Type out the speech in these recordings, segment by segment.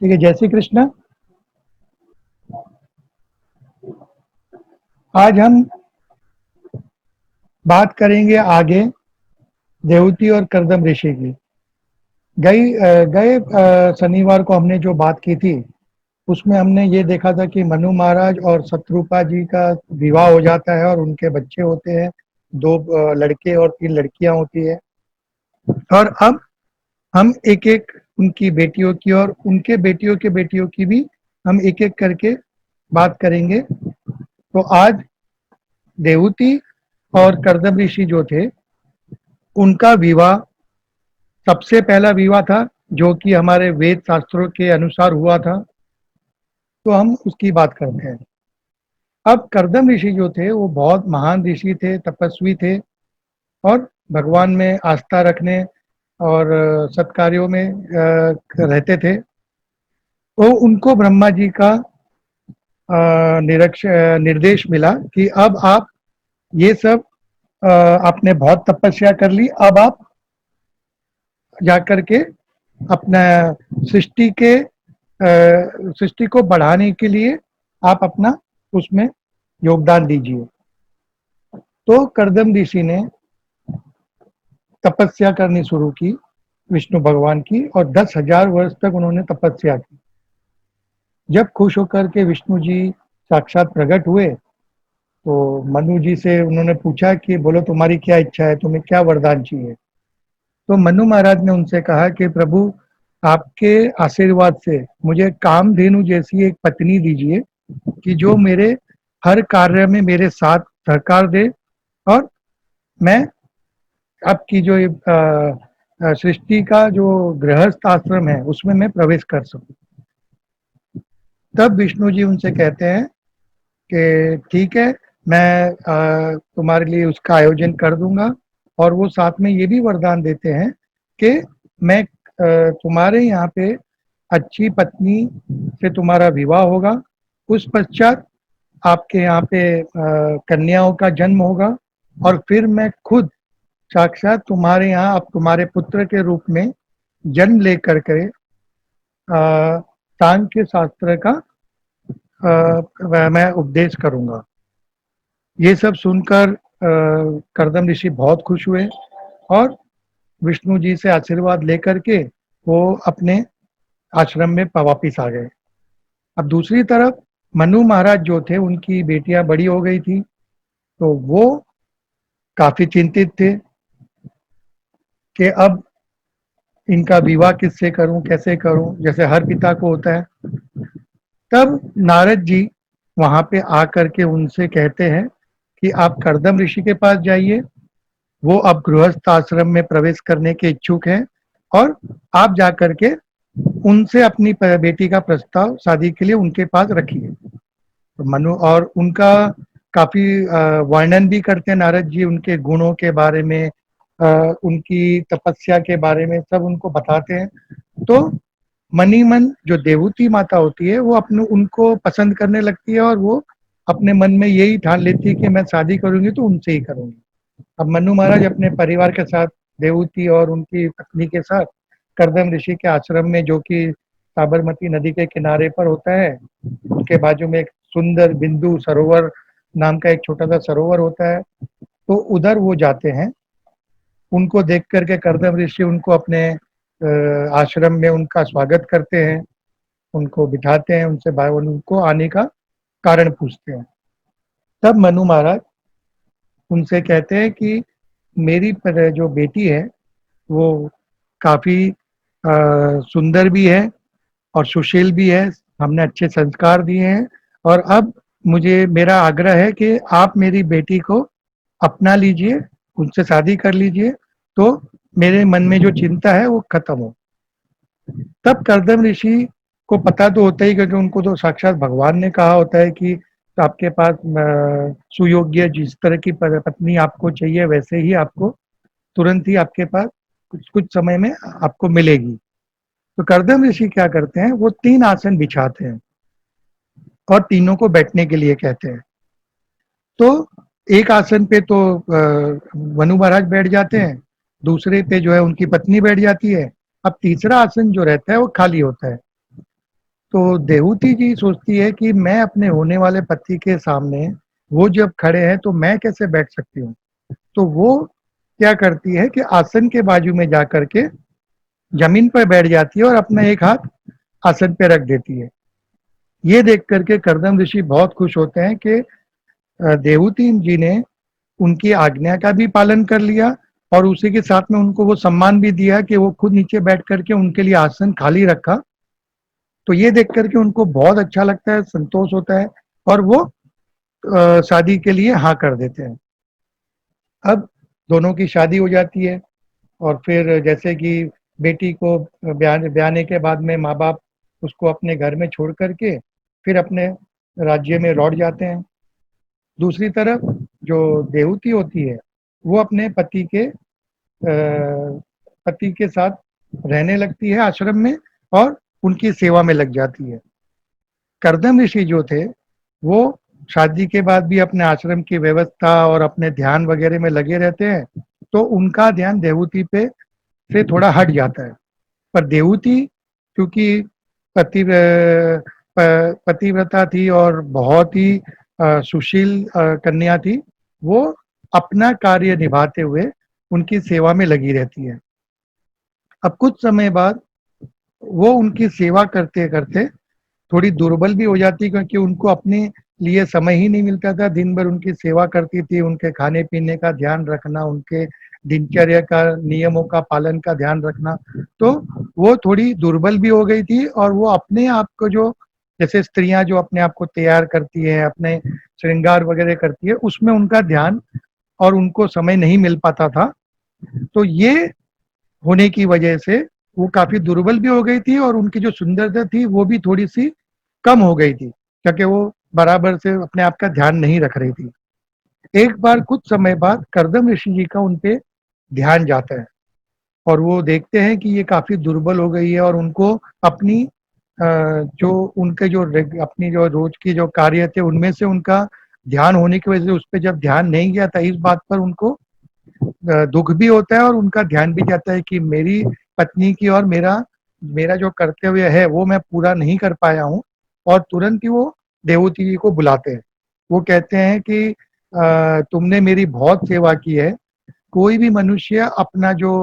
ठीक है, जय श्री कृष्ण। आज हम बात करेंगे आगे देवहूति और कर्दम ऋषि की। गए शनिवार को हमने जो बात की थी उसमें हमने ये देखा था कि मनु महाराज और शत्रुपा जी का विवाह हो जाता है और उनके बच्चे होते हैं। दो लड़के और तीन लड़कियां होती है। और अब हम एक एक उनकी बेटियों की और उनके बेटियों की भी हम एक एक करके बात करेंगे। तो आज देवहूति और कर्दम ऋषि जो थे उनका विवाह सबसे पहला विवाह था जो कि हमारे वेद शास्त्रों के अनुसार हुआ था। तो हम उसकी बात करते हैं। अब कर्दम ऋषि जो थे वो बहुत महान ऋषि थे, तपस्वी थे और भगवान में आस्था रखने और सत्कार्यों में रहते थे। तो उनको ब्रह्मा जी का निर्देश मिला कि अब आप ये सब आपने बहुत तपस्या कर ली, अब आप जाकर के अपना सृष्टि के सृष्टि को बढ़ाने के लिए आप अपना उसमें योगदान दीजिए। तो कर्दम ऋषि ने तपस्या करनी शुरू की विष्णु भगवान की और 10,000 वर्ष तक उन्होंने तपस्या की। जब खुश होकर के विष्णु जी साक्षात प्रकट हुए तो मनु जी से उन्होंने पूछा कि बोलो तुम्हारी क्या इच्छा है, तुम्हें क्या वरदान चाहिए। तो मनु महाराज ने उनसे कहा कि प्रभु आपके आशीर्वाद से मुझे कामधेनु जैसी एक पत्नी दीजिए कि जो मेरे हर कार्य में मेरे साथ सहकार दे और मैं आपकी जो सृष्टि का जो गृहस्थ आश्रम है उसमें मैं प्रवेश कर सकूं। तब विष्णु जी उनसे कहते हैं कि ठीक है, मैं तुम्हारे लिए उसका आयोजन कर दूंगा। और वो साथ में ये भी वरदान देते हैं कि मैं तुम्हारे यहाँ पे अच्छी पत्नी से तुम्हारा विवाह होगा, उस पश्चात आपके यहाँ पे कन्याओं का जन्म होगा और फिर मैं खुद साक्षात तुम्हारे यहाँ अब तुम्हारे पुत्र के रूप में जन्म लेकर के सांख्य शास्त्र का मैं उपदेश करूंगा। ये सब सुनकर कर्दम ऋषि बहुत खुश हुए और विष्णु जी से आशीर्वाद लेकर के वो अपने आश्रम में वापिस आ गए। अब दूसरी तरफ मनु महाराज जो थे उनकी बेटियां बड़ी हो गई थी तो वो काफी चिंतित थे कि अब इनका विवाह किससे करूं, कैसे करूं, जैसे हर पिता को होता है। तब नारद जी वहां पे आकर के उनसे कहते हैं कि आप कर्दम ऋषि के पास जाइए, वो अब गृहस्थ आश्रम में प्रवेश करने के इच्छुक हैं और आप जाकर के उनसे अपनी बेटी का प्रस्ताव शादी के लिए उनके पास रखिए। तो मनु और उनका काफी वर्णन भी करते हैं नारद जी, उनके गुणों के बारे में, उनकी तपस्या के बारे में सब उनको बताते हैं। तो मनी मन जो देवहूति माता होती है वो अपने उनको पसंद करने लगती है और वो अपने मन में यही ठान लेती है कि मैं शादी करूंगी तो उनसे ही करूंगी। अब मनु महाराज अपने परिवार के साथ देवहूति और उनकी पत्नी के साथ कर्दम ऋषि के आश्रम में जो कि साबरमती नदी के किनारे पर होता है, उनके बाजू में एक सुंदर बिंदु सरोवर नाम का एक छोटा सा सरोवर होता है, तो उधर वो जाते हैं। उनको देख करके कर्दम ऋषि उनको अपने आश्रम में उनका स्वागत करते हैं, उनको बिठाते हैं, उनको आने का कारण पूछते हैं। तब मनु महाराज उनसे कहते हैं कि मेरी जो बेटी है वो काफी सुंदर भी है और सुशील भी है, हमने अच्छे संस्कार दिए हैं और अब मुझे मेरा आग्रह है कि आप मेरी बेटी को अपना लीजिए, उनसे शादी कर लीजिए तो मेरे मन में जो चिंता है वो खत्म हो। तब कर्दम ऋषि को पता तो होता ही, क्योंकि उनको तो साक्षात भगवान ने कहा होता है कि तो आपके पास सुयोग्य जिस तरह की पत्नी आपको चाहिए वैसे ही आपको तुरंत ही आपके पास कुछ कुछ समय में आपको मिलेगी। तो कर्दम ऋषि क्या करते हैं, वो 3 आसन बिछाते हैं और तीनों को बैठने के लिए कहते हैं। तो एक आसन पे तो मनु महाराज बैठ जाते हैं, दूसरे पे जो है उनकी पत्नी बैठ जाती है। अब तीसरा आसन जो रहता है वो खाली होता है। तो देवहूति जी सोचती है कि मैं अपने होने वाले पति के सामने, वो जब खड़े हैं तो मैं कैसे बैठ सकती हूँ? तो वो क्या करती है कि आसन के बाजू में जाकर के ज़मीन पर बैठ जाती है और अपना एक हाथ आसन पे रख देती है। ये देख कर के कर्दम ऋषि बहुत खुश होते हैं कि देवहूति जी ने उनकी आज्ञा का भी पालन कर लिया और उसी के साथ में उनको वो सम्मान भी दिया कि वो खुद नीचे बैठ कर के उनके लिए आसन खाली रखा। तो ये देख कर के उनको बहुत अच्छा लगता है, संतोष होता है और वो शादी के लिए हाँ कर देते हैं। अब दोनों की शादी हो जाती है और फिर जैसे कि बेटी को ब्याने के बाद में माँ-बाप उसको अपने घर में छोड़ कर के फिर अपने राज्य में लौट जाते हैं। दूसरी तरफ जो देवहूति होती है, वो अपने पति के साथ रहने लगती है आश्रम में और उनकी सेवा में लग जाती है। कर्दम ऋषि जो थे, वो शादी के बाद भी अपने आश्रम की व्यवस्था और अपने ध्यान वगैरह में लगे रहते हैं, तो उनका ध्यान देवहूति पे से थोड़ा हट जाता है। पर देवहूति क्योंकि पतिव्रता थी और बहुत ही सुशील कन्या थी, वो अपना कार्य निभाते हुए उनकी सेवा में लगी रहती है। अब कुछ समय बाद वो उनकी सेवा करते-करते थोड़ी दुर्बल भी हो जाती क्योंकि उनको अपने लिए समय ही नहीं मिलता था। दिन भर उनकी सेवा करती थी, उनके खाने-पीने का ध्यान रखना, उनके दिनचर्या का नियमों का पालन का ध्यान रखना। तो वो थोड़ी दुर्बल भी हो गई थी और वो अपने आप को जो जैसे स्त्रियाँ जो अपने आप को तैयार करती हैं, अपने श्रृंगार वगैरह करती है, उसमें उनका ध्यान और उनको समय नहीं मिल पाता था। तो ये होने की वजह से वो काफ़ी दुर्बल भी हो गई थी और उनकी जो सुंदरता थी वो भी थोड़ी-सी कम हो गई थी, क्योंकि वो बराबर से अपने आप का ध्यान नहीं रख रही थी। एक बार कुछ समय बाद कर्दम ऋषि जी का उन पे ध्यान जाता है और वो देखते हैं कि ये काफ़ी दुर्बल हो गई है और उनको अपनी जो उनके जो अपनी जो रोज़ की जो कार्य थे उनमें से उनका ध्यान होने की वजह से उस पे जब ध्यान नहीं गया था, इस बात पर उनको दुःख भी होता है और उनका ध्यान भी जाता है कि मेरी पत्नी की और मेरा मेरा जो कर्तव्य है वो मैं पूरा नहीं कर पाया हूँ और तुरंत ही वो देवहूति जी को बुलाते हैं। वो कहते हैं कि तुमने मेरी बहुत सेवा की है। कोई भी मनुष्य अपना जो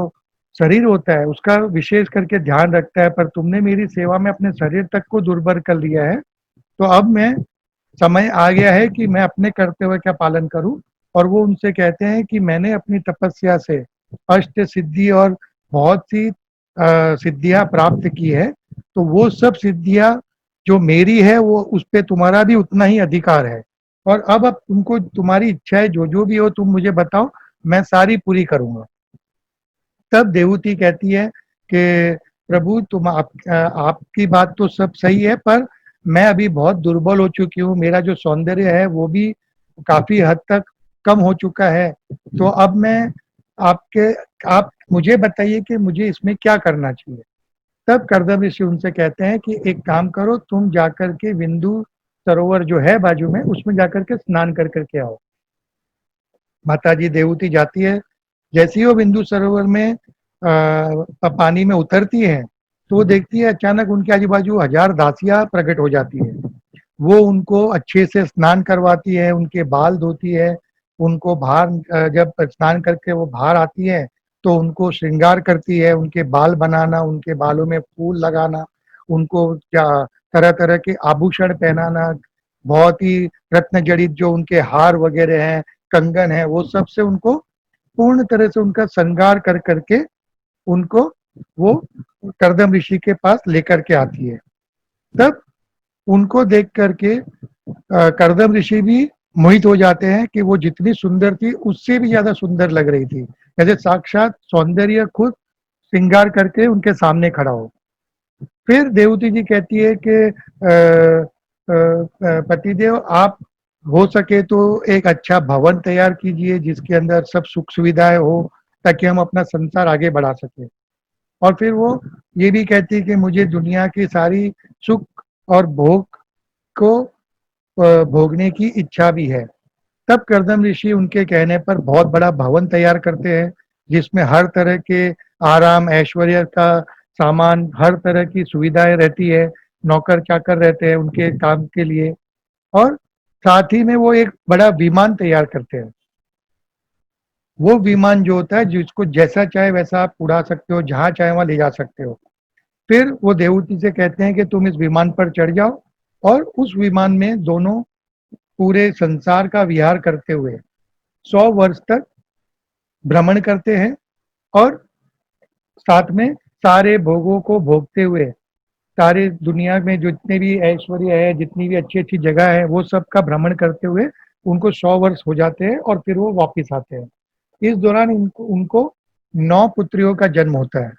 शरीर होता है उसका विशेष करके ध्यान रखता है, पर तुमने मेरी सेवा में अपने शरीर तक को दुर्बल कर लिया है। तो अब मैं समय आ गया है कि मैं अपने कर्तव्य का पालन करूँ और वो उनसे कहते हैं कि मैंने अपनी तपस्या से अष्ट सिद्धि और बहुत सी सिद्धियाँ प्राप्त की है, तो वो सब सिद्धियाँ जो मेरी है वो उस पे तुम्हारा भी उतना ही अधिकार है और अब तुमको तुम्हारी इच्छाएँ जो-जो भी हो तुम मुझे बताओ, मैं सारी पूरी करूँगा। तब देवहूति कहती है कि प्रभु आपकी बात तो सब सही है पर मैं अभी बहुत दुर्बल हो चुकी हूँ, मेरा जो सौंदर्य है वो भी काफ़ी हद तक कम हो चुका है। तो अब मैं आपके आप मुझे बताइए कि मुझे इसमें क्या करना चाहिए? तब कर्दम ऋषि उनसे कहते हैं कि एक काम करो तुम जाकर के बिंदु सरोवर जो है बाजू में उसमें जाकर के स्नान कर के आओ। माताजी देवहूति जाती है, जैसे ही वो बिंदु सरोवर में पानी में उतरती हैं, तो वो देखती है अचानक उनके आजू-बाजू हज़ार दासियाँ प्रकट हो जाती हैं। वो उनको अच्छे से स्नान करवाती है, उनके बाल धोती है, उनको बाहर जब स्नान करके वो बाहर आती है, तो उनको श्रृंगार करती है, उनके बाल बनाना, उनके बालों में फूल लगाना, उनको क्या तरह-तरह के आभूषण पहनाना, बहुत ही रत्न जड़ित जो उनके हार वगैरह हैं, कंगन है, वो सब से उनको पूर्ण तरह से उनका श्रृंगार कर के उनको वो कर्दम ऋषि के पास लेकर के आती है। तब उनको देख कर के कर्दम ऋषि भी मोहित हो जाते हैं कि वो जितनी सुंदर थी उससे भी ज़्यादा सुंदर लग रही थी। जैसे साक्षात सौंदर्य खुद श्रृंगार करके उनके सामने खड़ा हो। फिर देवहूति जी कहती है कि पतिदेव आप हो सके तो एक अच्छा भवन तैयार कीजिए जिसके अंदर सब सुख सुविधाएँ हो ताकि हम अपना संसार आगे बढ़ा सकें। और फिर वो ये भी कहती है कि मुझे दुनिया की सारी सुख और भोग को भोगने की इच्छा भी है। तब कर्दम ऋषि उनके कहने पर बहुत बड़ा भवन तैयार करते हैं, जिसमें हर तरह के आराम, ऐश्वर्य का सामान, हर तरह की सुविधाएँ रहती है। नौकर-चाकर रहते हैं उनके काम के लिए, और साथ ही में वो एक बड़ा विमान तैयार करते हैं। वो विमान जो होता है जिसको जैसा चाहे वैसा आप उड़ा सकते हो, जहाँ चाहे वहाँ ले जा सकते हो। फिर वो देवहूति से कहते हैं कि तुम इस विमान पर चढ़ जाओ, और उस विमान में दोनों पूरे संसार का विहार करते हुए 100 वर्ष तक भ्रमण करते हैं, और साथ में सारे भोगों को भोगते हुए, सारे दुनिया में जितने भी ऐश्वर्य है, जितनी भी अच्छी-अच्छी जगह है, वो सब का भ्रमण करते हुए उनको 100 वर्ष हो जाते हैं और फिर वो वापिस आते हैं। इस दौरान इनको उनको 9 पुत्रियों का जन्म होता है।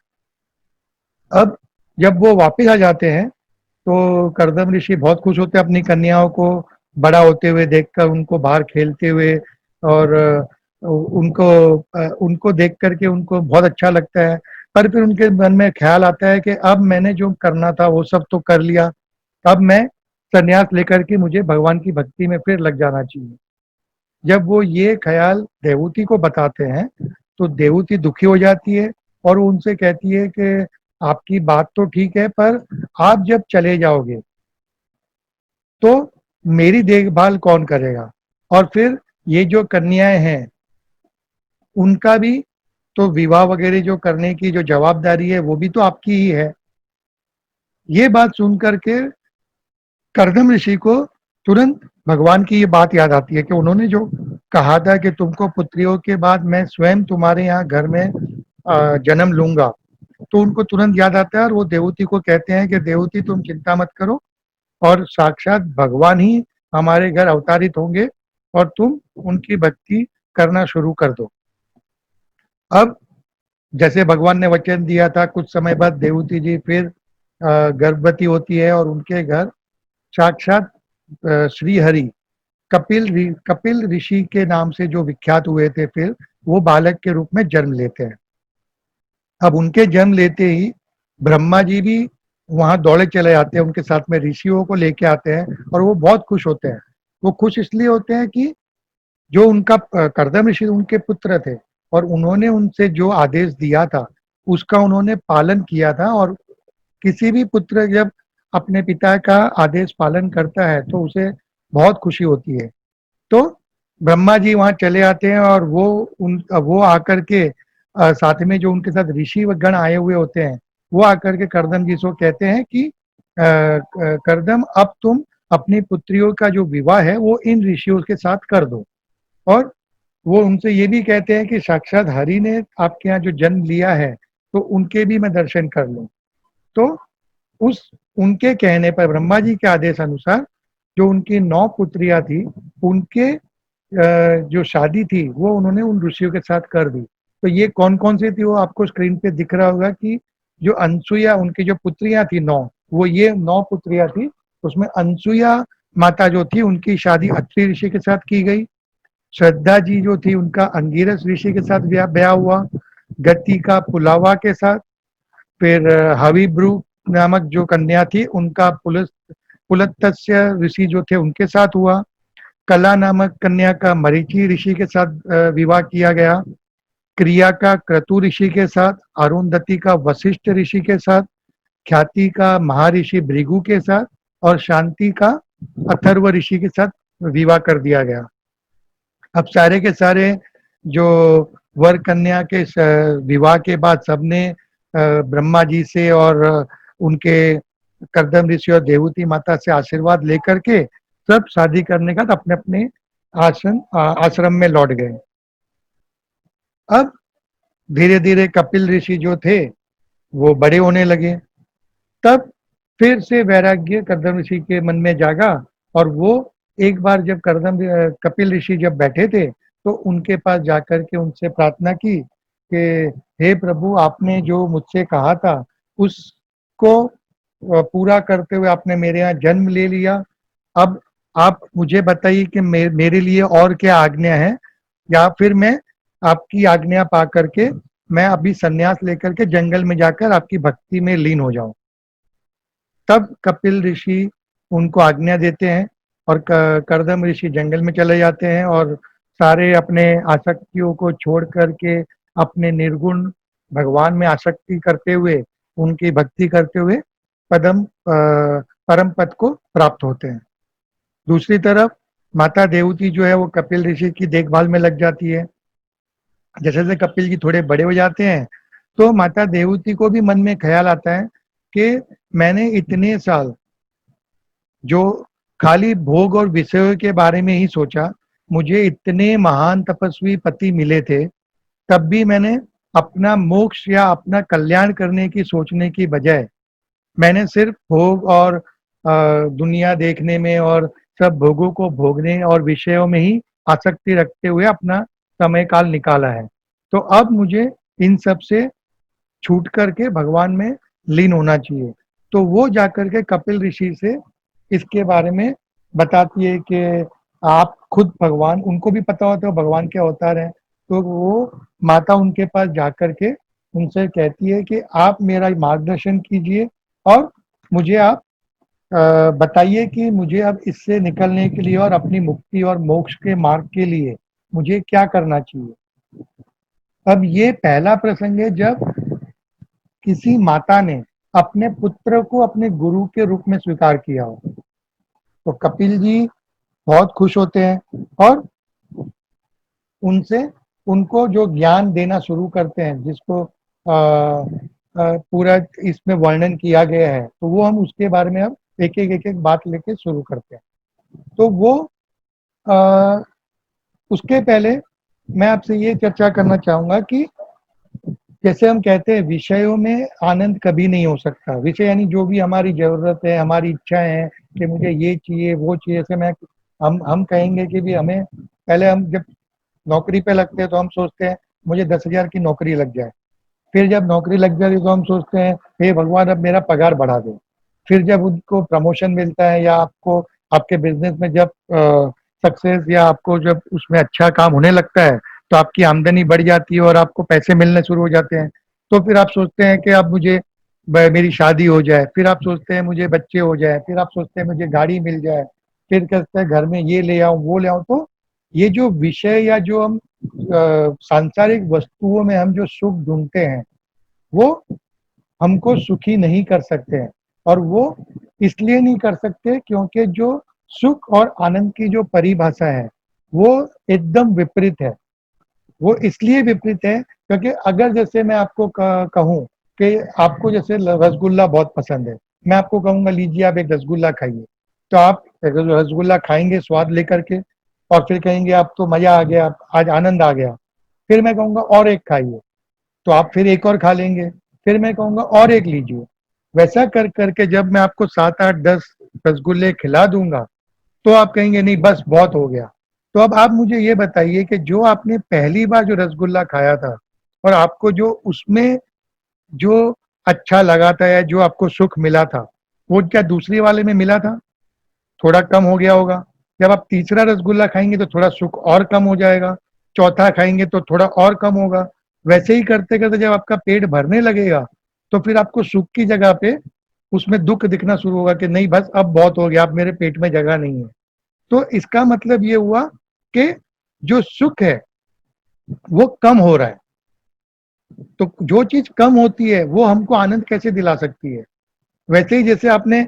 अब जब वो वापिस आ जाते हैं, तो कर्दम ऋषि बहुत खुश होते हैं अपनी कन्याओं को बड़ा होते हुए देखकर, उनको बाहर खेलते हुए, और उनको देख कर के उनको बहुत अच्छा लगता है। पर फिर उनके मन में ख़्याल आता है कि अब मैंने जो करना था वो सब तो कर लिया, अब मैं संन्यास लेकर के मुझे भगवान की भक्ति में फिर लग जाना चाहिए। जब वो ये ख़्याल देवहूति को बताते हैं, तो देवहूति दुखी हो जाती है और वो उनसे कहती है कि आपकी बात तो ठीक है, पर आप जब चले जाओगे, तो मेरी देखभाल कौन करेगा? और फिर ये जो कन्याएँ हैं, उनका भी तो विवाह वगैरह जो करने की जो जवाबदारी है, वो भी तो आपकी ही है। ये बात सुन कर के कर्दम ऋषि को तुरंत भगवान की ये बात याद आती है कि उन्होंने जो कहा था कि तुमको पुत्रियों के बाद मैं स्वयं तुम्हारे यहाँ घर में जन्म लूँगा। तो उनको तुरंत याद आता है और वो देवहूति को कहते हैं कि देवहूति तुम चिंता मत करो, और साक्षात भगवान ही हमारे घर अवतारित होंगे, और तुम उनकी भक्ति करना शुरू कर दो। अब जैसे भगवान ने वचन दिया था, कुछ समय बाद देवहूति जी फिर गर्भवती होती है और उनके घर साक्षात श्री हरि कपिल ऋषि के नाम से जो विख्यात हुए थे, फिर वो बालक के रूप में जन्म लेते हैं। अब उनके जन्म लेते ही ब्रह्मा जी भी वहाँ दौड़े चले आते हैं, उनके साथ में ऋषियों को लेके आते हैं, और वो बहुत खुश होते हैं। वो खुश इसलिए होते हैं कि जो उनका कर्दम ऋषि उनके पुत्र थे, और उन्होंने उनसे जो आदेश दिया था, उसका उन्होंने पालन किया था, और किसी भी पुत्र जब अपने पिता का आदेश पालन करता है, तो उसे बहुत खुशी होती है। तो ब्रह्मा जी वहाँ चले आते हैं, और वो आकर के साथ में जो उनके साथ ऋषि गण आए हुए होते हैं, वो आकर के कर्दम जी से कहते हैं कि कर्दम, अब तुम अपनी पुत्रियों का जो विवाह है वो इन ऋषियों के साथ कर दो। और वो उनसे ये भी कहते हैं कि साक्षात हरि ने आपके यहाँ जो जन्म लिया है, तो उनके भी मैं दर्शन कर लूँ। तो उस उनके कहने पर, ब्रह्मा जी के आदेश अनुसार, जो उनकी 9 पुत्रियाँ थी, उनके जो शादी थी वो उन्होंने उन ऋषियों के साथ कर दी। तो ये कौन-कौन सी थी वो आपको स्क्रीन पे दिख रहा होगा कि जो अनसुईया, उनकी जो पुत्रियाँ थी 9, वो ये 9 पुत्रियाँ थी। उसमें अनसुईया माता जो थी, उनकी शादी अत्रि ऋषि के साथ की गई। श्रद्धा जी जो थी, उनका अंगिरस ऋषि के साथ ब्याह हुआ। गतिका पुलावा के साथ। फिर हविभ्रू नामक जो कन्या थी, उनका पुलत्स्य ऋषि जो थे उनके साथ हुआ। कला नामक कन्या का मरीचि ऋषि के साथ विवाह किया गया। क्रिया का क्रतु ऋषि के साथ, अरुंधति का वशिष्ठ ऋषि के साथ, ख्याति का महर्षि भृगु के साथ, और शांति का अथर्व ऋषि के साथ विवाह कर दिया गया। अब सारे के सारे जो वर कन्या के विवाह के बाद सबने ब्रह्मा जी से और उनके कर्दम ऋषि और देवहूति माता से आशीर्वाद लेकर के सब शादी करने का अपने अपने आश्रम में लौट गए। अब धीरे धीरे कपिल ऋषि जो थे वो बड़े होने लगे। तब फिर से वैराग्य कर्दम ऋषि के मन में जागा, और वो एक बार जब कपिल ऋषि जब बैठे थे, तो उनके पास जाकर के उनसे प्रार्थना की कि हे प्रभु, आपने जो मुझसे कहा था उसको पूरा करते हुए आपने मेरे यहाँ जन्म ले लिया। अब आप मुझे बताइए कि मेरे लिए और क्या आज्ञा है, या फिर मैं आपकी आज्ञा पा करके मैं अभी संन्यास लेकर के जंगल में जाकर आपकी भक्ति में लीन हो जाऊं। तब कपिल ऋषि उनको आज्ञा देते हैं, और कर्दम ऋषि जंगल में चले जाते हैं, और सारे अपने आसक्तियों को छोड़ करके अपने निर्गुण भगवान में आसक्ति करते हुए, उनकी भक्ति करते हुए पदम परम पद को प्राप्त होते हैं। दूसरी तरफ माता देवती जो है वो कपिल ऋषि की देखभाल में लग जाती है। जैसे जैसे कपिल जी थोड़े बड़े हो जाते हैं तो माता देवती को भी मन में ख्याल आता है कि मैंने इतने साल जो खाली भोग और विषयों के बारे में ही सोचा, मुझे इतने महान तपस्वी पति मिले थे, तब भी मैंने अपना मोक्ष या अपना कल्याण करने की सोचने की बजाय मैंने सिर्फ भोग और दुनिया देखने में और सब भोगों को भोगने और विषयों में ही आसक्ति रखते हुए अपना समय काल निकाला है। तो अब मुझे इन सब से छूट करके भगवान में लीन होना चाहिए। तो वो जाकर के कपिल ऋषि से इसके बारे में बताती है कि आप खुद भगवान, उनको भी पता होता है भगवान के अवतार हैं। तो वो माता उनके पास जाकर के उनसे कहती है कि आप मेरा मार्गदर्शन कीजिए और मुझे आप बताइए कि मुझे अब इससे निकलने के लिए और अपनी मुक्ति और मोक्ष के मार्ग के लिए मुझे क्या करना चाहिए। अब ये पहला प्रसंग है जब किसी माता ने अपने पुत्र को अपने गुरु के रूप में स्वीकार किया हो। तो कपिल जी बहुत खुश होते हैं और उनसे उनको जो ज्ञान देना शुरू करते हैं, जिसको पूरा इसमें वर्णन किया गया है, तो वो हम उसके बारे में अब एक एक बात लेके शुरू करते हैं। तो वो आ, उसके पहले मैं आपसे ये चर्चा करना चाहूंगा कि जैसे हम कहते हैं विषयों में आनंद कभी नहीं हो सकता। विषय यानी जो भी हमारी जरूरत है, हमारी इच्छाएं हैं कि मुझे ये चाहिए वो चाहिए। जैसे मैं हम कहेंगे कि भी हमें पहले हम जब नौकरी पे लगते हैं तो हम सोचते हैं मुझे 10,000 की नौकरी लग जाए। फिर जब नौकरी लग जाती है तो हम सोचते हैं हे भगवान अब मेरा पगार बढ़ा दे। फिर जब उनको प्रमोशन मिलता है या आपको आपके बिजनेस में जब सक्सेस या आपको जब उसमें अच्छा काम होने लगता है तो आपकी आमदनी बढ़ जाती है और आपको पैसे मिलने शुरू हो जाते हैं। तो फिर आप सोचते हैं कि अब मुझे मेरी शादी हो जाए। फिर आप सोचते हैं मुझे बच्चे हो जाए। फिर आप सोचते हैं मुझे गाड़ी मिल जाए। फिर कहते हैं घर में ये ले आऊं वो ले आऊं। तो ये जो विषय या जो हम सांसारिक वस्तुओं में हम जो सुख ढूंढते हैं वो हमको सुखी नहीं कर सकते हैं। और वो इसलिए नहीं कर सकते क्योंकि जो सुख और आनंद की जो परिभाषा है वो एकदम विपरीत है। वो इसलिए विपरीत है क्योंकि अगर जैसे मैं आपको कहूँ कि आपको जैसे रसगुल्ला बहुत पसंद है, मैं आपको कहूंगा लीजिए आप एक रसगुल्ला खाइए। तो आप रसगुल्ला खाएंगे स्वाद लेकर के और फिर कहेंगे आप तो मजा आ गया, आज आनंद आ गया। फिर मैं कहूंगा और एक खाइए, तो आप फिर एक और खा लेंगे। फिर मैं कहूंगा और एक लीजिए। वैसा कर करके जब मैं आपको 7 8 10 रसगुल्ले खिला दूंगा तो आप कहेंगे नहीं बस बहुत हो गया। तो अब आप मुझे ये बताइए कि जो आपने पहली बार जो रसगुल्ला खाया था और आपको जो उसमें जो अच्छा लगा था या जो आपको सुख मिला था वो क्या दूसरी वाले में मिला था? थोड़ा कम हो गया होगा। जब आप तीसरा रसगुल्ला खाएंगे तो थोड़ा सुख और कम हो जाएगा। चौथा खाएंगे तो थोड़ा और कम होगा। वैसे ही करते करते जब आपका पेट भरने लगेगा तो फिर आपको सुख की जगह पे उसमें दुख दिखना शुरू होगा कि नहीं बस अब बहुत हो गया, अब मेरे पेट में जगह नहीं है। तो इसका मतलब ये हुआ कि जो सुख है वो कम हो रहा है। तो जो चीज कम होती है वो हमको आनंद कैसे दिला सकती है? वैसे ही जैसे आपने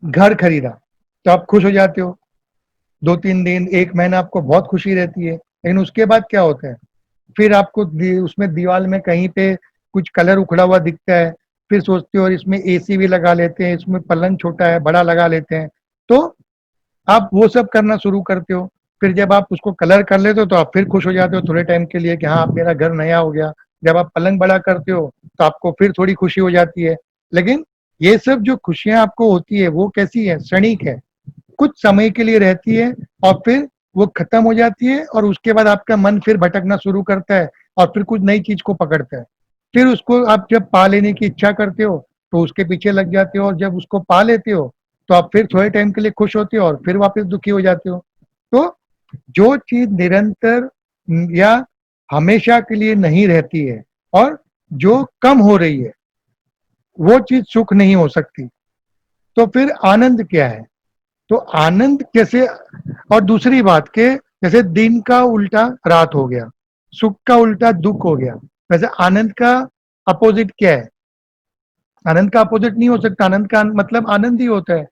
घर खरीदा तो आप खुश हो जाते हो, 2 3 दिन 1 महीना आपको बहुत खुशी रहती है। लेकिन उसके बाद क्या होता है? फिर आपको उसमें दीवार में कहीं पे कुछ कलर उखड़ा हुआ दिखता है। फिर सोचते हो और इसमें एसी भी लगा लेते हैं, इसमें पलंग छोटा है बड़ा लगा लेते हैं। तो आप वो सब करना शुरू करते हो। फिर जब आप उसको कलर कर लेते हो तो आप फिर खुश हो जाते हो थोड़े टाइम के लिए कि हाँ अब मेरा घर नया हो गया। जब आप पलंग बड़ा करते हो तो आपको फिर थोड़ी खुशी हो जाती है। लेकिन ये सब जो खुशियां आपको होती है वो कैसी है? क्षणिक है, कुछ समय के लिए रहती है और फिर वो खत्म हो जाती है और उसके बाद आपका मन फिर भटकना शुरू करता है और फिर कुछ नई चीज को पकड़ता है। फिर उसको आप जब पा लेने की इच्छा करते हो तो उसके पीछे लग जाते हो और जब उसको पा लेते हो तो आप फिर थोड़े टाइम के लिए खुश होते हो और फिर वापस दुखी हो जाते हो। तो जो चीज निरंतर या हमेशा के लिए नहीं रहती है और जो कम हो रही है वो चीज सुख नहीं हो सकती। तो फिर आनंद क्या है? तो आनंद कैसे? और दूसरी बात के जैसे दिन का उल्टा रात हो गया, सुख का उल्टा दुख हो गया, वैसे आनंद का अपोजिट क्या है? आनंद का अपोजिट नहीं हो सकता। आनंद का मतलब आनंद ही होता है।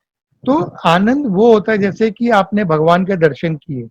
तो आनंद वो होता है जैसे कि आपने भगवान के दर्शन किए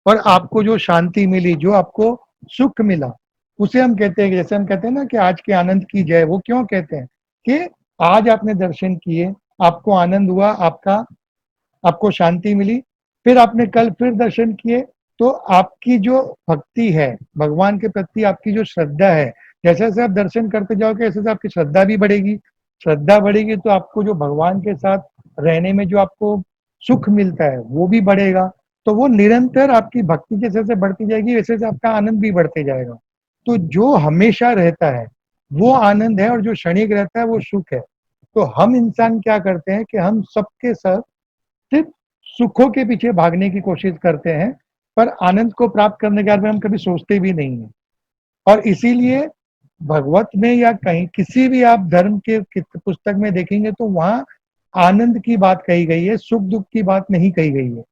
और आपको जो शांति मिली, जो आपको सुख मिला, उसे हम कहते हैं कि जैसे हम कहते हैं ना कि आज के आनंद की जय, वो क्यों कहते हैं कि आज आपने दर्शन किए, आपको आनंद हुआ, आपको शांति मिली, फिर आपने कल फिर दर्शन किए, तो आपकी जो भक्ति है, भगवान के प्रति आपकी जो श्रद्धा है, जैसे-जैसे आप दर्शन करते जाओगे, वैसे-वैसे आपकी श्रद्धा भी बढ़ेगी। श्रद्धा बढ़ेगी तो आपको जो भगवान के साथ रहने में जो आपको सुख मिलता है, वो भी बढ़ेगा। तो वो निरंतर आपकी भक्ति जैसे-जैसे बढ़ती जाएगी, वैसे-वैसे आपका आनंद भी बढ़ते जाएगा। तो जो हमेशा रहता है, वो आनंद है और जो क्षणिक रहता है, वो सुख है। तो हम इंसान क्या करते हैं कि हम सबके सब सिर्फ सुखों के पीछे भागने की कोशिश करते हैं, पर आनंद को प्राप्त करने के बारे में हम कभी सोचते भी नहीं हैं। और इसीलिए भगवत में या कहीं किसी भी आप धर्म के पुस्तक में देखेंगे तो वहाँ आनंद की बात कही गई है, सुख-दुःख की बात नहीं कही गई है।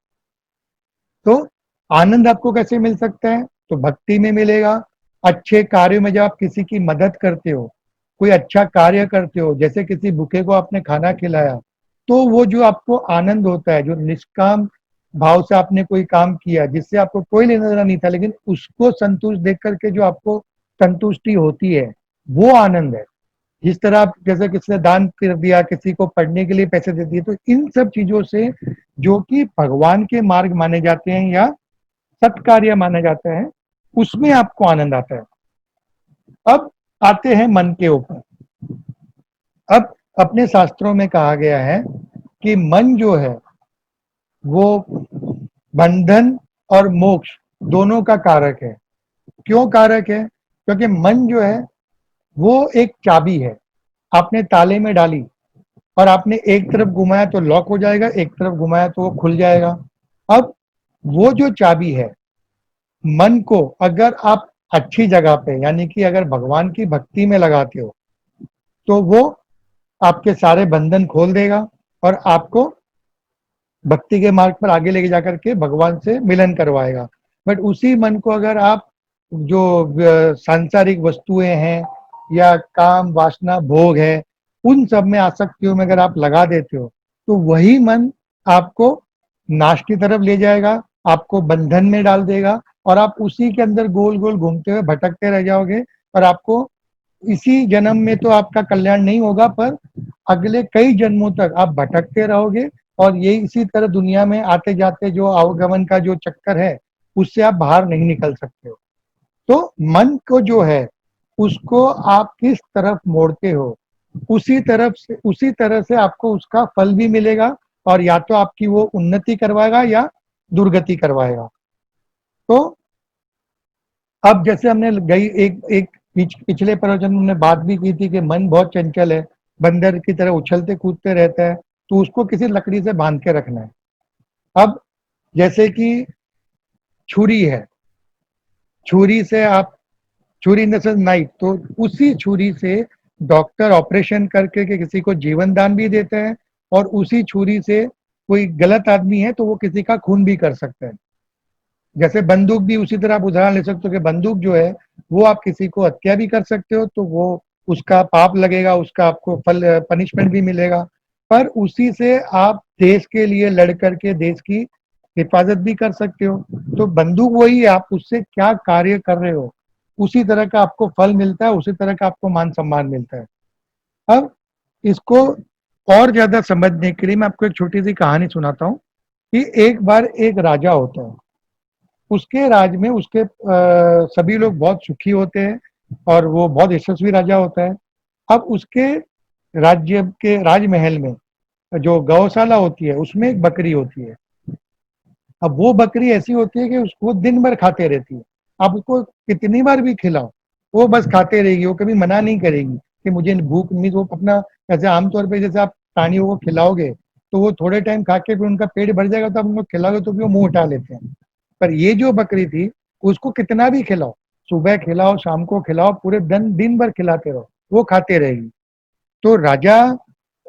तो आनंद आपको कैसे मिल सकता है? तो भक्ति में मिलेगा, अच्छे कार्यों में जब आप किसी की मदद करते हो, कोई अच्छा कार्य करते हो, जैसे किसी भूखे को आपने खाना खिलाया, तो वो जो आपको आनंद होता है, जो निष्काम भाव से आपने कोई काम किया, जिससे आपको कोई लेना-देना नहीं था, लेकिन उसको संतुष्ट देख कर के जो आपको संतुष्टि होती है, वो आनंद है। जिस तरह आप जैसे किसी ने दान कर दिया, किसी को पढ़ने के लिए पैसे दे दिए, तो इन सब चीज़ों से जो कि भगवान के मार्ग माने जाते हैं या सत्कार्य माना जाता है, उसमें आपको आनंद आता है। अब आते हैं मन के ऊपर। अब अपने शास्त्रों में कहा गया है कि मन जो है, वो बंधन और मोक्ष दोनों का कारक है। क्यों कारक है? क्योंकि मन जो है, वो एक चाबी है। आपने ताले में डाली और आपने एक तरफ घुमाया तो लॉक हो जाएगा, एक तरफ घुमाया तो वो खुल जाएगा। अब वो जो चाबी है, मन को अगर आप अच्छी जगह पे यानी कि अगर भगवान की भक्ति में लगाते हो, तो वो आपके सारे बंधन खोल देगा और आपको भक्ति के मार्ग पर आगे लेके जाकर के भगवान से मिलन करवाएगा। बट उसी मन को अगर आप जो सांसारिक वस्तुएं हैं या काम वासना भोग है, उन सब में आसक्तियों में अगर आप लगा देते हो, तो वही मन आपको नाश की तरफ ले जाएगा, आपको बंधन में डाल देगा और आप उसी के अंदर गोल गोल घूमते हुए भटकते रह जाओगे और आपको इसी जन्म में तो आपका कल्याण नहीं होगा, पर अगले कई जन्मों तक आप भटकते रहोगे और ये इसी तरह दुनिया में आते जाते जो आवागमन का जो चक्कर है, उससे आप बाहर नहीं निकल सकते हो। तो मन को जो है, उसको आप किस तरफ मोड़ते हो, उसी तरह से आपको उसका फल भी मिलेगा और या तो आपकी वो उन्नति करवाएगा या दुर्गति करवाएगा। तो अब जैसे हमने गई एक एक पिछले प्रवचन में हमने बात भी की थी कि मन बहुत चंचल है, बंदर की तरह उछलते कूदते रहता है, तो उसको किसी लकड़ी से बांध के रखना है। अब जैसे कि छुरी है, छुरी से आप छुरी इन द सेंस नाइफ, तो उसी छुरी से डॉक्टर ऑपरेशन करके के किसी को जीवन दान भी देता है और उसी छुरी से कोई गलत आदमी है तो वो किसी का खून भी कर सकता है। जैसे बंदूक भी उसी तरह आप उदाहरण ले सकते हो कि बंदूक जो है, वो आप किसी को हत्या भी कर सकते हो, तो वो उसका पाप लगेगा, उसका आपको फल पनिशमेंट भी मिलेगा। पर उसी से आप देश के लिए लड़ करके देश की हिफाजत भी कर सकते हो। तो बंदूक वही है, आप उससे क्या कार्य कर रहे हो, उसी तरह का आपको फल मिलता है, उसी तरह का आपको मान-सम्मान मिलता है। अब इसको और ज़्यादा समझने के लिए मैं आपको एक छोटी-सी कहानी सुनाता हूँ कि एक बार एक राजा होता है। उसके राज में उसके सभी लोग बहुत सुखी होते हैं और वो बहुत यशस्वी राजा होता है। अब उसके राज्य के राजमहल में जो गौशाला होती है, उसमें एक बकरी होती है। अब वो बकरी ऐसी होती है कि उसको दिन भर खाते रहती है। आप उसको कितनी बार भी खिलाओ, वो बस खाते रहेगी, वो कभी मना नहीं करेगी कि मुझे भूख नहीं। वो अपना जैसे आमतौर पे जैसे आप प्राणियों को खिलाओगे, तो वो थोड़े टाइम खा के फिर उनका पेट भर जाएगा तो आप उनको खिलाओगे तो भी वो मुँह उठा लेते हैं। पर ये जो बकरी थी, उसको कितना भी खिलाओ, सुबह खिलाओ, शाम को खिलाओ, पूरे दिन भर खिलाते रहो, वो खाते रहेगी। तो राजा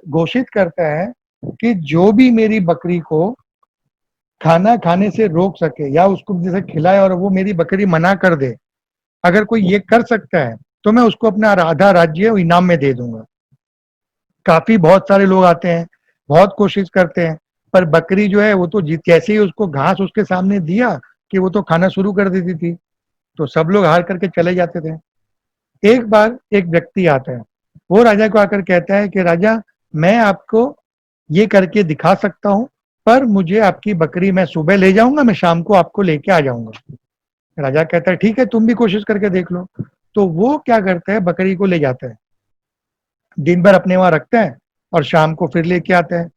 घोषित करता है कि जो भी मेरी बकरी को खाना खाने से रोक सके या उसको जैसे खिलाए और वो मेरी बकरी मना कर दे, अगर कोई ये कर सकता है, तो मैं उसको अपना आधा राज्य इनाम में दे दूँगा। काफ़ी बहुत सारे लोग आते हैं, बहुत कोशिश करते हैं, पर बकरी जो है वो तो जैसे ही उसको घास उसके सामने दिया कि वो तो खाना शुरू कर देती थी, तो सब लोग हार करके चले जाते थे। एक बार एक व्यक्ति आता है, वो राजा को आकर कहता है कि राजा, मैं आपको ये करके दिखा सकता हूँ, पर मुझे आपकी बकरी मैं सुबह ले जाऊंगा, मैं शाम को आपको लेके आ जाऊंगा। राजा कहता है ठीक है, तुम भी कोशिश करके देख लो। तो वो क्या करता है, बकरी को ले जाता है, दिन भर अपने वहां रखता है और शाम को फिर लेके आता है।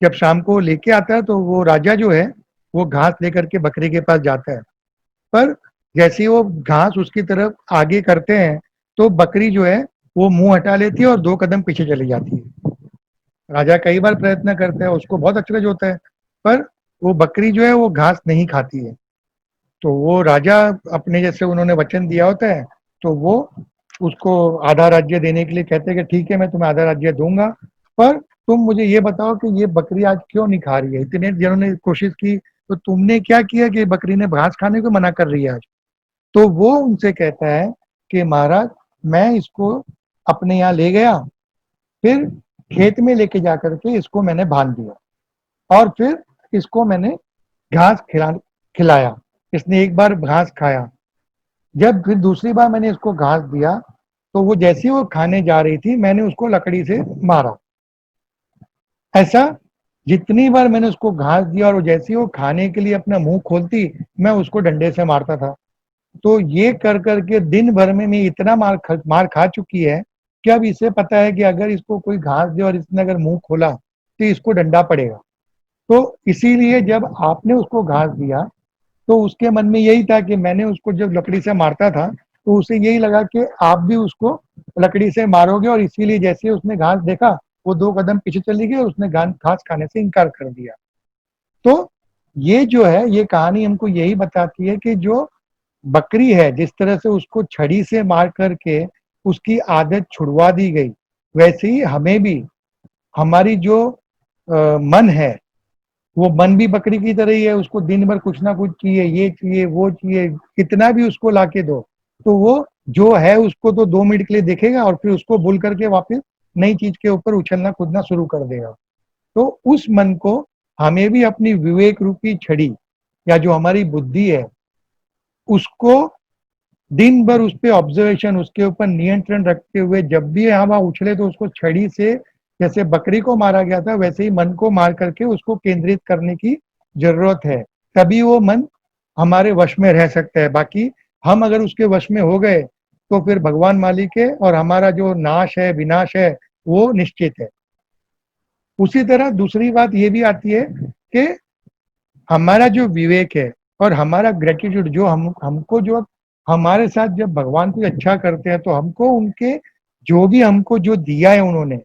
जब शाम को लेके आता है तो वो राजा जो है वो घास लेकर के बकरी के पास जाता है, पर जैसे ही वो घास उसकी तरफ आगे करते हैं तो बकरी जो है वो मुंह हटा लेती है और 2 कदम पीछे चली जाती है। राजा कई बार प्रयत्न करता है, उसको बहुत अचरज होता है, पर वो बकरी जो है वो घास नहीं खाती है। तो वो राजा अपने जैसे उन्होंने वचन दिया होता है, तो वो उसको आधा राज्य देने के लिए कहते हैं कि ठीक है, मैं तुम्हें आधा राज्य दूंगा, पर तुम मुझे ये बताओ कि ये बकरी आज क्यों नहीं खा रही है, इतने जनों ने कोशिश की, तो तुमने क्या किया कि बकरी ने घास खाने को मना कर रही है आज। तो वो उनसे कहता है कि महाराज, मैं इसको अपने यहाँ ले गया, फिर खेत में लेके जा करके इसको मैंने बांध दिया और फिर इसको मैंने घास खिलाया। इसने एक बार घास खाया, जब फिर दूसरी बार मैंने इसको घास दिया तो वो जैसे ही वो खाने जा रही थी मैंने उसको लकड़ी से मारा। ऐसा जितनी बार मैंने उसको घास दिया और जैसे ही वो खाने के लिए अपना मुंह खोलती, मैं उसको डंडे से मारता था। तो ये कर करके दिन भर में मैं इतना मार खा चुकी है कि अब इसे पता है कि अगर इसको कोई घास दे और इसने अगर मुंह खोला तो इसको डंडा पड़ेगा। तो इसीलिए जब आपने उसको घास दिया तो उसके मन में यही था कि मैंने उसको जब लकड़ी से मारता था तो उसे यही लगा कि आप भी उसको लकड़ी से मारोगे, और इसीलिए जैसे उसने घास देखा वो 2 कदम पीछे चली गई और उसने घास खाने से इनकार कर दिया। तो ये जो है ये कहानी हमको यही बताती है कि जो बकरी है जिस तरह से उसको छड़ी से मार करके उसकी आदत छुड़वा दी गई, वैसे ही हमें भी हमारी जो मन है वो मन भी बकरी की तरह ही है, उसको दिन भर कुछ ना कुछ चाहिए, ये चाहिए वो चाहिए, कितना भी उसको लाके दो तो वो जो है उसको तो 2 मिनट के लिए देखेगा और फिर उसको भूल करके वापस नई चीज के ऊपर उछलना कूदना शुरू कर देगा। तो उस मन को हमें भी अपनी विवेक रूपी छड़ी या जो हमारी बुद्धि है उसको दिन भर उस पर ऑब्जर्वेशन, उसके ऊपर नियंत्रण रखते हुए जब भी हवा उछले तो उसको छड़ी से जैसे बकरी को मारा गया था वैसे ही मन को मार करके उसको केंद्रित करने की जरूरत है। तभी वो मन हमारे वश में रह सकता है। बाकी हम अगर उसके वश में हो गए तो फिर भगवान मालिक है और हमारा जो नाश है विनाश है वो निश्चित है। उसी तरह दूसरी बात ये भी आती है कि हमारा जो विवेक है और हमारा ग्रेटिट्यूड, जो हमको जो हमारे साथ जब भगवान कुछ अच्छा करते हैं तो हमको उनके जो भी हमको जो दिया है उन्होंने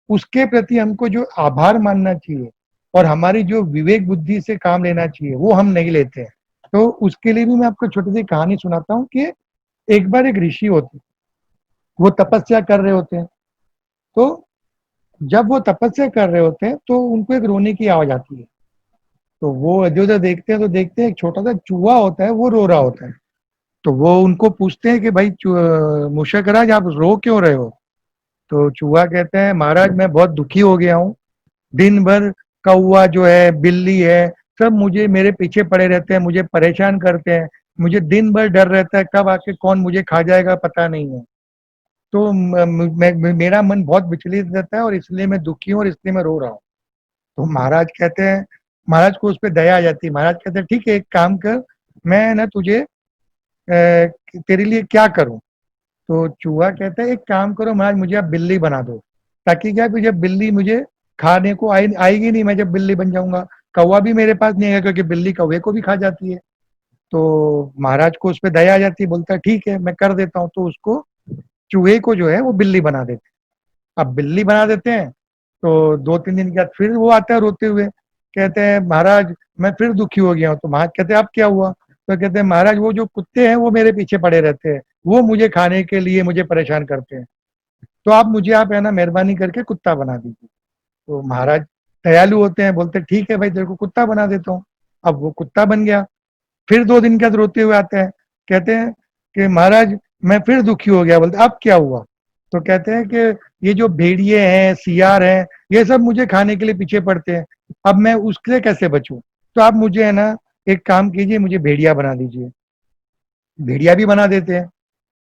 उसके प्रति हमको जो आभार मानना चाहिए और हमारी जो विवेक बुद्धि से काम लेना चाहिए वो हम नहीं लेते हैं। तो उसके लिए भी मैं आपको छोटी सी कहानी सुनाता हूँ कि एक बार एक ऋषि होते, वो तपस्या कर रहे होते हैं। तो जब वो तपस्या कर रहे होते हैं तो उनको एक रोने की आवाज आती है। तो वो इधर उधर देखते हैं तो देखते हैं एक छोटा सा चूहा होता है, वो रो रहा होता है। तो वो उनको पूछते हैं कि भाई मूषक राज, आप रो क्यों रहे हो। तो चूहा कहते हैं महाराज, मैं बहुत दुखी हो गया हूँ, दिन भर कौवा जो है बिल्ली है सब मुझे मेरे पीछे पड़े रहते हैं, मुझे परेशान करते हैं, मुझे दिन भर डर रहता है कब आके कौन मुझे खा जाएगा पता नहीं है। तो मेरा मन बहुत विचलित रहता है और इसलिए मैं दुखी हूँ और इसलिए मैं रो रहा हूँ। तो महाराज कहते हैं, महाराज को उस पर दया आ जाती है। महाराज कहते हैं ठीक है, एक काम कर, मैं ना तुझे तेरे लिए क्या करूं। तो चूहा कहता है एक काम करो महाराज, मुझे आप बिल्ली बना दो, ताकि क्या कि जब बिल्ली मुझे खाने को आएगी नहीं, मैं जब बिल्ली बन जाऊंगा कौवा भी मेरे पास नहीं आएगा क्योंकि बिल्ली कौवे को भी खा जाती है। तो महाराज को उस पर दया आ जाती है, बोलता है ठीक है मैं कर देता हूँ। तो उसको चूहे को जो है वो बिल्ली बना देते हैं। अब बिल्ली बना देते हैं तो 2-3 दिन के बाद फिर वो आता है रोते हुए, कहते हैं महाराज मैं फिर दुखी हो गया हूँ। तो महाराज कहते हैं अब क्या हुआ। तो कहते हैं महाराज वो जो कुत्ते हैं वो मेरे पीछे पड़े रहते हैं, वो मुझे खाने के लिए मुझे परेशान करते हैं, तो आप है ना मेहरबानी करके कुत्ता बना दीजिए। तो महाराज दयालु होते हैं, बोलते हैं ठीक है भाई तेरे को कुत्ता बना देता हूँ। अब वो कुत्ता बन गया। फिर 2 दिन के बाद रोते हुए आते हैं, कहते हैं कि महाराज मैं फिर दुखी हो गया। बोलते अब क्या हुआ। तो कहते हैं कि ये जो भेड़िए हैं सियार हैं ये सब मुझे खाने के लिए पीछे पड़ते हैं, अब मैं उसके लिए कैसे बचूं? तो आप मुझे है ना एक काम कीजिए, मुझे भेड़िया बना दीजिए। भेड़िया भी बना देते हैं।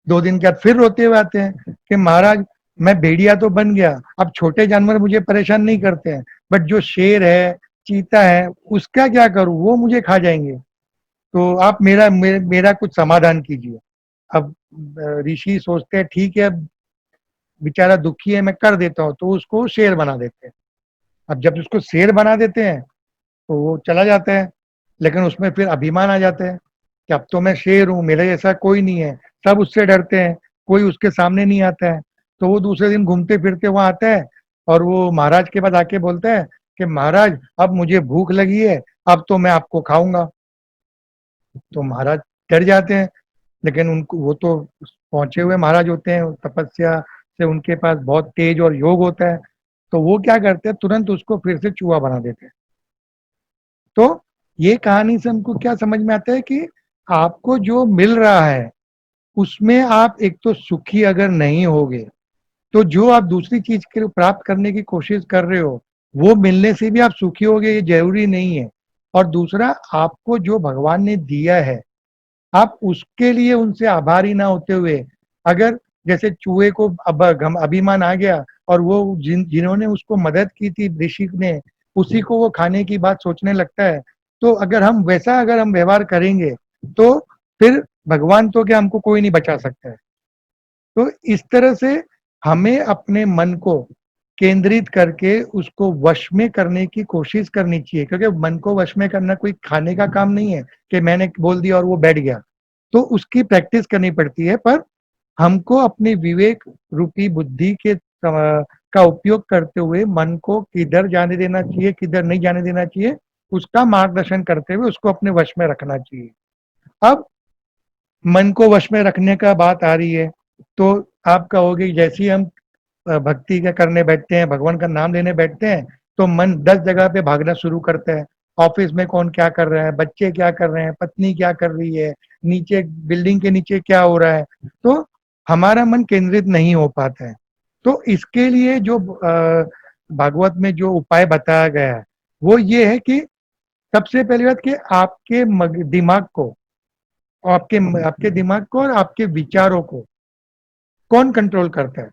2 दिन के बाद फिर रोते हुए आते हैं कि महाराज मैं भेड़िया तो बन गया, अब छोटे जानवर मुझे परेशान नहीं करते हैं, बट जो शेर है, चीता है, उसका क्या करूं, वो मुझे खा जाएंगे। तो आप मेरा कुछ समाधान कीजिए। अब ऋषि सोचते हैं ठीक है, बेचारा दुखी है, मैं कर देता हूँ, तो उसको शेर बना देते हैं। अब जब उसको शेर बना देते हैं तो वो चला जाता है, लेकिन उसमें फिर अभिमान आ जाता है कि अब तो मैं शेर हूँ, मेरे जैसा कोई नहीं है, सब उससे डरते हैं, कोई उसके सामने नहीं आता है। तो वो दूसरे दिन घूमते फिरते वहां आता है और वो महाराज के पास आके बोलता है कि महाराज अब मुझे भूख लगी है, अब तो मैं आपको खाऊंगा। तो महाराज डर जाते हैं, लेकिन उनको वो तो पहुंचे हुए महाराज होते हैं, तपस्या से उनके पास बहुत तेज और योग होता है। तो वो क्या करते हैं, तुरंत उसको फिर से चूहा बना देते हैं। तो ये कहानी से हमको क्या समझ में आता है कि आपको जो मिल रहा है उसमें आप एक तो सुखी अगर नहीं होगे, तो जो आप दूसरी चीज के लिए प्राप्त करने की कोशिश कर रहे हो वो मिलने से भी आप सुखी होगे, ये जरूरी नहीं है। और दूसरा, आपको जो भगवान ने दिया है, आप उसके लिए उनसे आभारी ना होते हुए, अगर जैसे चूहे को अब अभिमान आ गया और वो जिन्होंने उसको मदद की थी ऋषि ने, उसी को वो खाने की बात सोचने लगता है, तो अगर हम व्यवहार करेंगे तो फिर भगवान तो क्या, हमको कोई नहीं बचा सकता है। तो इस तरह से हमें अपने मन को केंद्रित करके उसको वश में करने की कोशिश करनी चाहिए, क्योंकि मन को वश में करना कोई खाने का काम नहीं है कि मैंने बोल दिया और वो बैठ गया। तो उसकी प्रैक्टिस करनी पड़ती है, पर हमको अपने विवेक रूपी बुद्धि के का उपयोग करते हुए मन को किधर जाने देना चाहिए, किधर नहीं जाने देना चाहिए, उसका मार्गदर्शन करते हुए उसको अपने वश में रखना चाहिए। अब मन को वश में रखने का बात आ रही है, तो आप कहोगे जैसे ही हम भक्ति का करने बैठते हैं, भगवान का नाम लेने बैठते हैं, तो मन 10 जगह पे भागना शुरू करता है। ऑफिस में कौन क्या कर रहा है, बच्चे क्या कर रहे हैं, पत्नी क्या कर रही है, नीचे बिल्डिंग के नीचे क्या हो रहा है, तो हमारा मन केंद्रित नहीं हो पाता है। तो इसके लिए जो भागवत में जो उपाय बताया गया है वो ये है कि सबसे पहली बात कि आपके दिमाग को, आपके आपके दिमाग को और आपके विचारों को कौन कंट्रोल करता है।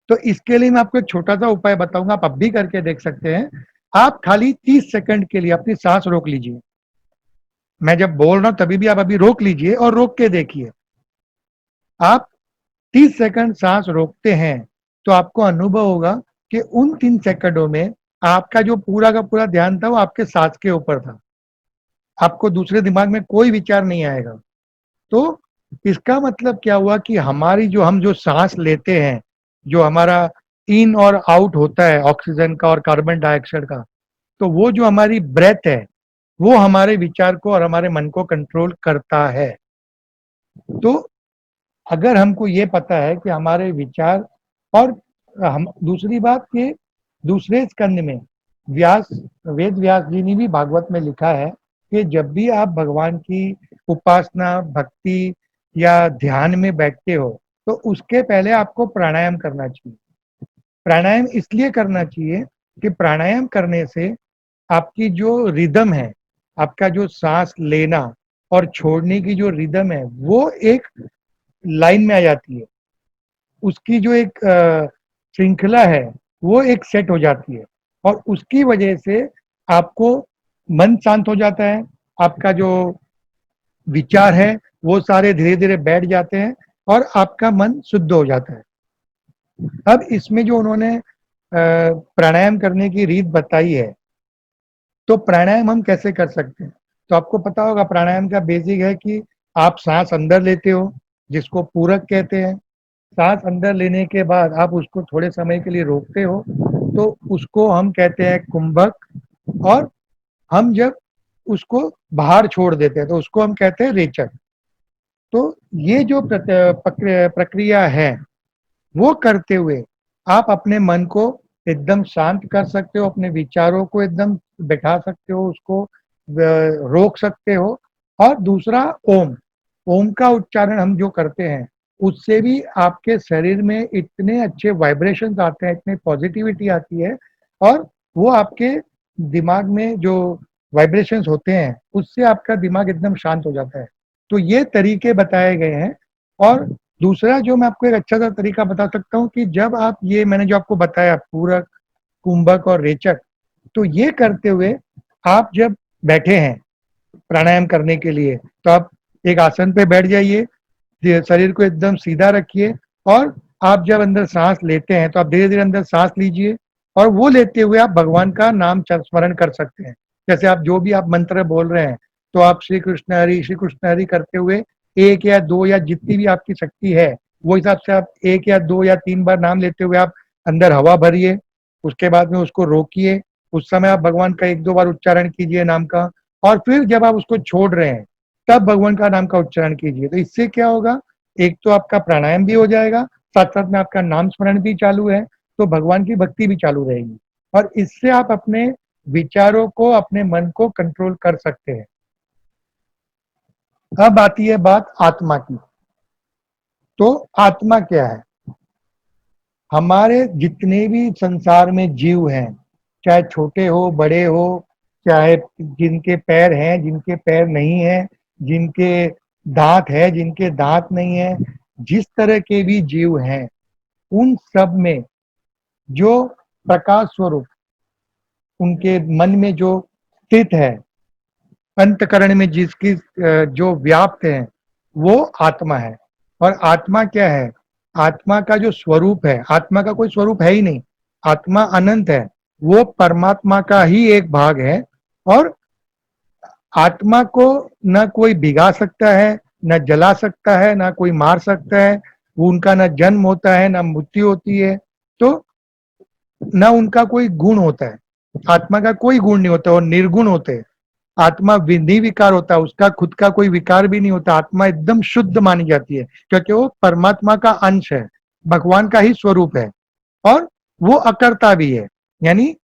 तो इसके लिए मैं आपको एक छोटा सा उपाय बताऊंगा, आप अब भी करके देख सकते हैं। आप खाली 30 सेकंड के लिए अपनी सांस रोक लीजिए। मैं जब बोल रहा हूं तभी भी आप अभी रोक लीजिए और रोक के देखिए। आप 30 सेकंड सांस रोकते हैं तो आपको अनुभव होगा कि उन 3 सेकंडों में आपका जो पूरा का पूरा ध्यान था वो आपके सांस के ऊपर था। आपको दूसरे दिमाग में कोई विचार नहीं आएगा। तो इसका मतलब क्या हुआ कि हमारी जो हम जो सांस लेते हैं, जो हमारा इन और आउट होता है ऑक्सीजन का और कार्बन डाइऑक्साइड का, तो वो जो हमारी ब्रेथ है वो हमारे विचार को और हमारे मन को कंट्रोल करता है। तो अगर हमको ये पता है कि हमारे विचार, और हम दूसरी बात कि दूसरे स्कंद में व्यास वेद व्यास जी ने भी भागवत में लिखा है कि जब भी आप भगवान की उपासना, भक्ति या ध्यान में बैठते हो तो उसके पहले आपको प्राणायाम करना चाहिए। प्राणायाम इसलिए करना चाहिए कि प्राणायाम करने से आपकी जो रिदम है, आपका जो सांस लेना और छोड़ने की जो रिदम है वो एक लाइन में आ जाती है। उसकी जो एक श्रृंखला है वो एक सेट हो जाती है, और उसकी वजह से आपको मन शांत हो जाता है, आपका जो विचार है वो सारे धीरे धीरे बैठ जाते हैं और आपका मन शुद्ध हो जाता है। अब इसमें जो उन्होंने प्राणायाम करने की रीत बताई है, तो प्राणायाम हम कैसे कर सकते हैं? तो आपको पता होगा प्राणायाम का बेसिक है कि आप सांस अंदर लेते हो, जिसको पूरक कहते हैं। सांस अंदर लेने के बाद आप उसको थोड़े समय के लिए रोकते हो, तो उसको हम कहते हैं कुंभक। और हम जब उसको बाहर छोड़ देते हैं तो उसको हम कहते हैं रेचक। तो ये जो प्रक्रिया है वो करते हुए आप अपने मन को एकदम शांत कर सकते हो, अपने विचारों को एकदम बैठा सकते हो, उसको रोक सकते हो। और दूसरा, ओम ओम का उच्चारण हम जो करते हैं उससे भी आपके शरीर में इतने अच्छे वाइब्रेशंस आते हैं, इतने पॉजिटिविटी आती है, और वो आपके दिमाग में जो वाइब्रेशंस होते हैं, उससे आपका दिमाग एकदम शांत हो जाता है। तो ये तरीके बताए गए हैं। और दूसरा जो मैं आपको एक अच्छा-सा तरीका बता सकता हूँ कि जब आप ये मैंने जो आपको बताया पूरक, कुंभक और रेचक, तो ये करते हुए आप जब बैठे हैं प्राणायाम करने के लिए, तो आप एक आसन पे बैठ जाइए, शरीर को एकदम सीधा रखिए, और आप जब अंदर सांस लेते हैं तो आप धीरे धीरे अंदर सांस लीजिए, और वो लेते हुए आप भगवान का नाम स्मरण कर सकते हैं। जैसे आप जो भी आप मंत्र बोल रहे हैं, तो आप श्री कृष्ण हरि करते हुए एक या दो या जितनी भी आपकी शक्ति है, वो हिसाब से आप एक या दो या तीन बार नाम लेते हुए आप अंदर हवा भरिए, उसके बाद में उसको रोकिए, उस समय आप भगवान का एक दो बार उच्चारण कीजिए नाम का, और फिर जब आप उसको छोड़ रहे हैं तब भगवान का नाम का उच्चारण कीजिए। तो इससे क्या होगा, एक तो आपका प्राणायाम भी हो जाएगा, साथ-साथ में आपका नाम स्मरण भी चालू है, तो भगवान की भक्ति भी चालू रहेगी, और इससे आप अपने विचारों को, अपने मन को कंट्रोल कर सकते हैं। अब आती है बात आत्मा की। तो आत्मा क्या है? हमारे जितने भी संसार में जीव हैं, चाहे छोटे हो, बड़े हो, चाहे जिनके पैर हैं, जिनके पैर नहीं हैं, जिनके दाँत है, जिनके दाँत नहीं है, जिस तरह के भी जीव हैं, उन सब में जो प्रकाश स्वरूप उनके मन में जो स्थित है, अंतःकरण में जिसकी जो व्याप्त है, वो आत्मा है। और आत्मा क्या है? आत्मा का जो स्वरूप है, आत्मा का कोई स्वरूप है ही नहीं, आत्मा अनंत है, वो परमात्मा का ही एक भाग है, और आत्मा को न कोई भिगा सकता है, न जला सकता है, न कोई मार सकता है, वो उनका न जन्म होता है, न मृत्यु होती है, तो न उनका कोई गुण होता है। आत्मा का कोई गुण नहीं होता, वो निर्गुण होते हैं। आत्मा निर्विकार होता है, उसका खुद का कोई विकार भी नहीं होता, आत्मा एकदम शुद्ध मानी जाती है, क्योंकि वो परमात्मा का अंश है, भगवान का ही स्वरूप है, और वो अकर्ता भी है। यानी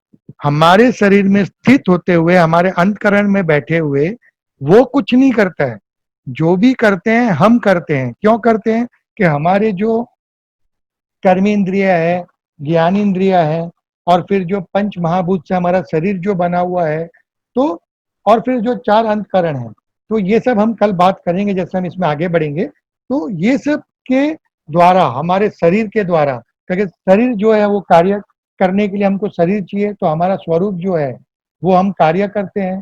हमारे शरीर में स्थित होते हुए, हमारे अंतःकरण में बैठे हुए, वो कुछ नहीं करता है। जो भी करते हैं हम करते हैं। क्यों करते हैं? कि हमारे जो कर्मेंद्रिय है, ज्ञानेंद्रिय है, और फिर जो पंच महाभूत से हमारा शरीर जो बना हुआ है, तो और फिर जो 4 अंतःकरण हैं, तो ये सब हम कल बात करेंगे जैसे हम इसमें आगे बढ़ेंगे। तो ये सब के द्वारा, हमारे शरीर के द्वारा, क्योंकि शरीर जो है वो कार्य करने के लिए हमको शरीर चाहिए, तो हमारा स्वरूप जो है वो हम कार्य करते हैं।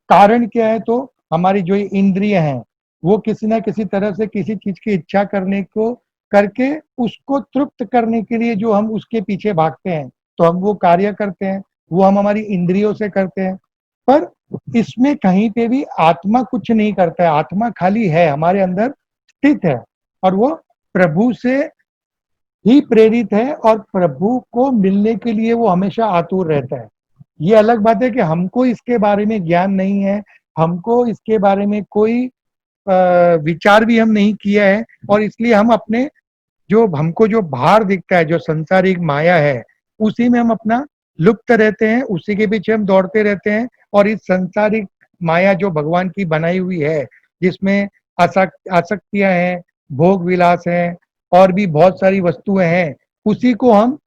कारण क्या है? तो हमारी जो इंद्रिय हैं, वो किसी न किसी तरह से किसी चीज़ की इच्छा करने को करके उसको तृप्त करने के लिए जो हम उसके पीछे भागते हैं, तो हम वो कार्य करते हैं, वो हम हमारी इंद्रियों से करते हैं। पर इसमें कहीं पे भी आत्मा कुछ नहीं करता है, आत्मा खाली है, हमारे अंदर स्थित है, और वो प्रभु से ही प्रेरित है, और प्रभु को मिलने के लिए वो हमेशा आतुर रहता है। ये अलग बात है कि हमको इसके बारे में ज्ञान नहीं है, हमको इसके बारे में कोई विचार भी हम नहीं किया है, और इसलिए हम अपने जो हमको जो बाहर दिखता है, जो सांसारिक माया है, उसी में हम अपना लुप्त रहते हैं, उसी के पीछे हम दौड़ते रहते हैं, और इस सांसारिक माया जो भगवान की बनाई हुई है, जिसमें आसक्तियाँ हैं, भोग विलास हैं, और भी बहुत सारी वस्तुएँ हैं, उसी को हम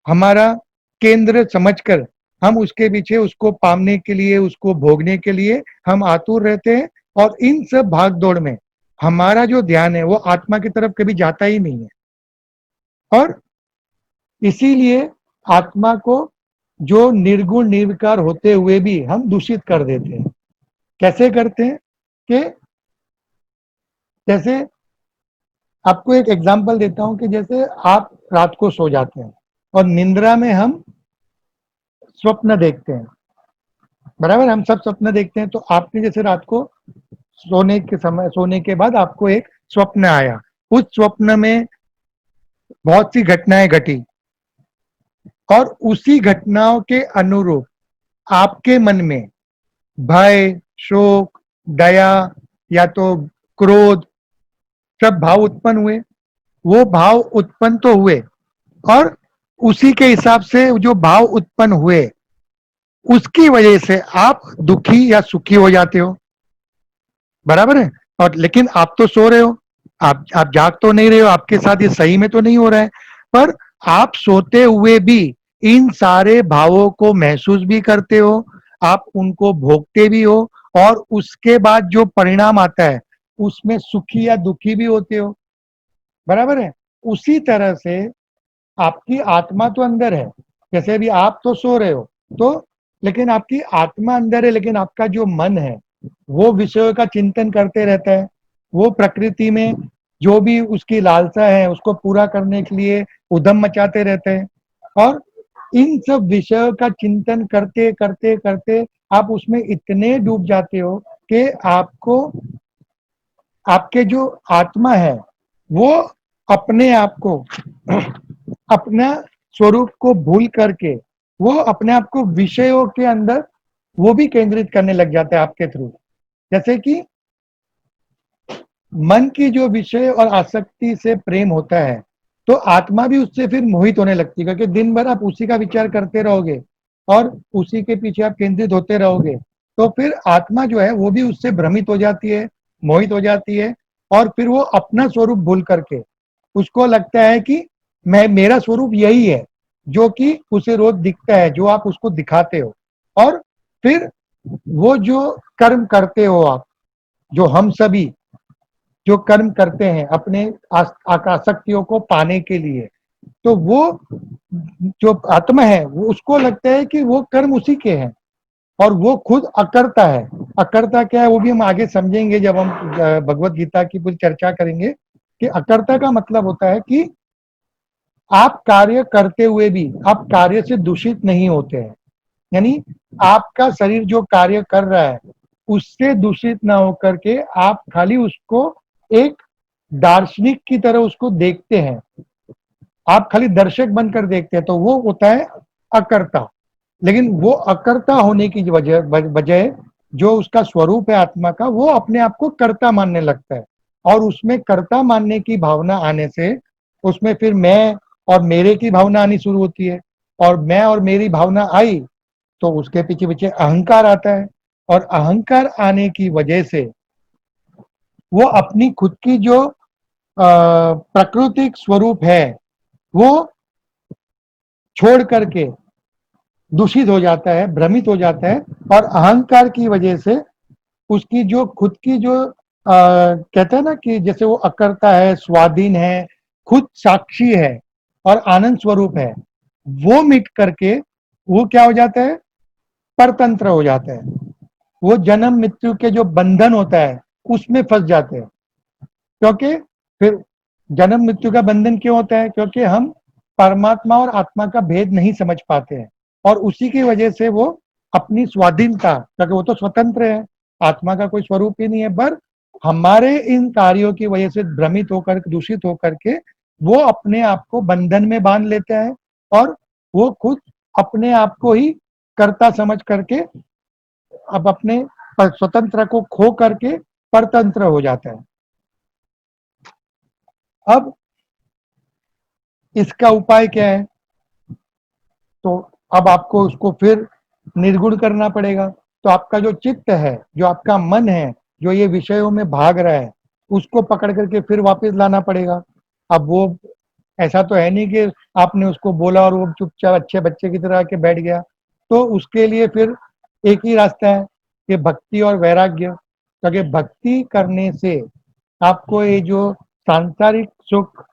हमारा केंद्र समझकर हम उसके पीछे उसको पाने के लिए, उसको भोगने के लिए हम आतुर रहते हैं, और इन सब भाग-दौड़ में हमारा जो ध्यान है वो आत्मा की तरफ कभी जाता ही नहीं है। और इसीलिए आत्मा को जो निर्गुण निर्विकार होते हुए भी हम दूषित कर देते हैं। कैसे करते हैं? कि जैसे आपको एक एग्जांपल देता हूं कि जैसे आप रात को सो जाते हैं और निंद्रा में हम स्वप्न देखते हैं, बराबर? हम सब स्वप्न देखते हैं। तो आपने जैसे रात को सोने के बाद आपको एक स्वप्न आया, उस स्वप्न में बहुत सी घटनाएं घटी, और उसी घटनाओं के अनुरूप आपके मन में भय, शोक, दया या तो क्रोध, सब भाव उत्पन्न हुए। वो भाव उत्पन्न तो हुए, और उसी के हिसाब से जो भाव उत्पन्न हुए, उसकी वजह से आप दुखी या सुखी हो जाते हो, बराबर है? और लेकिन आप तो सो रहे हो, आप जाग तो नहीं रहे हो, आपके साथ ये सही में तो नहीं हो रहा है, पर आप सोते हुए भी इन सारे भावों को महसूस भी करते हो, आप उनको भोगते भी हो, और उसके बाद जो परिणाम आता है उसमें सुखी या दुखी भी होते हो। बराबर है? उसी तरह से आपकी आत्मा तो अंदर है, जैसे अभी आप तो सो रहे हो, तो लेकिन आपकी आत्मा अंदर है, लेकिन आपका जो मन है वो विषयों का चिंतन करते रहता है, वो प्रकृति में जो भी उसकी लालसा है उसको पूरा करने के लिए उद्यम मचाते रहते हैं, और इन सब विषयों का चिंतन करते करते करते आप उसमें इतने डूब जाते हो कि आपको, आपके जो आत्मा है वो अपने आप को अपना स्वरूप को भूल करके वो अपने आप को विषयों के अंदर वो भी केंद्रित करने लग जाता है आपके थ्रू। जैसे कि मन की जो विषय और आसक्ति से प्रेम होता है, तो आत्मा भी उससे फिर मोहित होने लगती है, क्योंकि दिन भर आप उसी का विचार करते रहोगे और उसी के पीछे आप केंद्रित होते रहोगे, तो फिर आत्मा जो है वो भी उससे भ्रमित हो जाती है, मोहित हो जाती है, और फिर वो अपना स्वरूप भूल करके उसको लगता है कि मैं, मेरा स्वरूप यही है, जो कि उसे रोज दिखता है, जो आप उसको दिखाते हो। और फिर वो जो कर्म करते हो आप, जो हम सभी जो कर्म करते हैं अपने आकाशक्तियों को पाने के लिए, तो वो जो आत्मा है वो उसको लगता है कि वो कर्म उसी के हैं, और वो खुद अकर्ता है। अकर्ता क्या है वो भी हम आगे समझेंगे जब हम भगवत गीता की पूरी चर्चा करेंगे, कि अकर्ता का मतलब होता है कि आप कार्य करते हुए भी आप कार्य से दूषित नहीं होते हैं, यानी आपका शरीर जो कार्य कर रहा है उससे दूषित ना होकर के आप खाली उसको एक दार्शनिक की तरह उसको देखते हैं, आप खाली दर्शक बनकर देखते हैं, तो वो होता है अकर्ता। लेकिन वो अकर्ता होने की वजह जो उसका स्वरूप है आत्मा का, वो अपने आप को कर्ता मानने लगता है, और उसमें कर्ता मानने की भावना आने से उसमें फिर मैं और मेरे की भावना आनी शुरू होती है, और मैं और मेरी भावना आई तो उसके पीछे पीछे अहंकार आता है, और अहंकार आने की वजह से वो अपनी खुद की जो प्राकृतिक स्वरूप है वो छोड़ करके दूषित हो जाता है, भ्रमित हो जाता है, और अहंकार की वजह से उसकी जो खुद की जो कहते हैं ना कि जैसे वो अकर्ता है, स्वाधीन है, खुद साक्षी है और आनंद स्वरूप है, वो मिट करके वो क्या हो जाता है, परतंत्र हो जाता है, वो जन्म मृत्यु के जो बंधन होता है उसमें फंस जाते हैं। क्योंकि फिर जन्म मृत्यु का बंधन क्यों होता है, क्योंकि हम परमात्मा और आत्मा का भेद नहीं समझ पाते हैं, और उसी की वजह से वो अपनी स्वाधीनता, क्योंकि वो तो स्वतंत्र है, आत्मा का कोई स्वरूप ही नहीं है, पर हमारे इन कार्यों की वजह से भ्रमित होकर, दूषित होकर के वो अपने आप को बंधन में बांध लेता है, और वो खुद अपने आप को ही कर्ता समझ करके अब अपने स्वतंत्र को खो करके परतंत्र हो जाता है। अब इसका उपाय क्या है, तो अब आपको उसको फिर निर्गुण करना पड़ेगा। तो आपका जो चित्त है, जो आपका मन है, जो ये विषयों में भाग रहा है, उसको पकड़ करके फिर वापस लाना पड़ेगा। अब वो ऐसा तो है नहीं कि आपने उसको बोला और वो चुपचाप अच्छे बच्चे की तरह के बैठ गया, तो उसके लिए फिर एक ही रास्ता है कि भक्ति और वैराग्य। क्योंकि भक्ति करने से आपको ये जो सांसारिक सुख,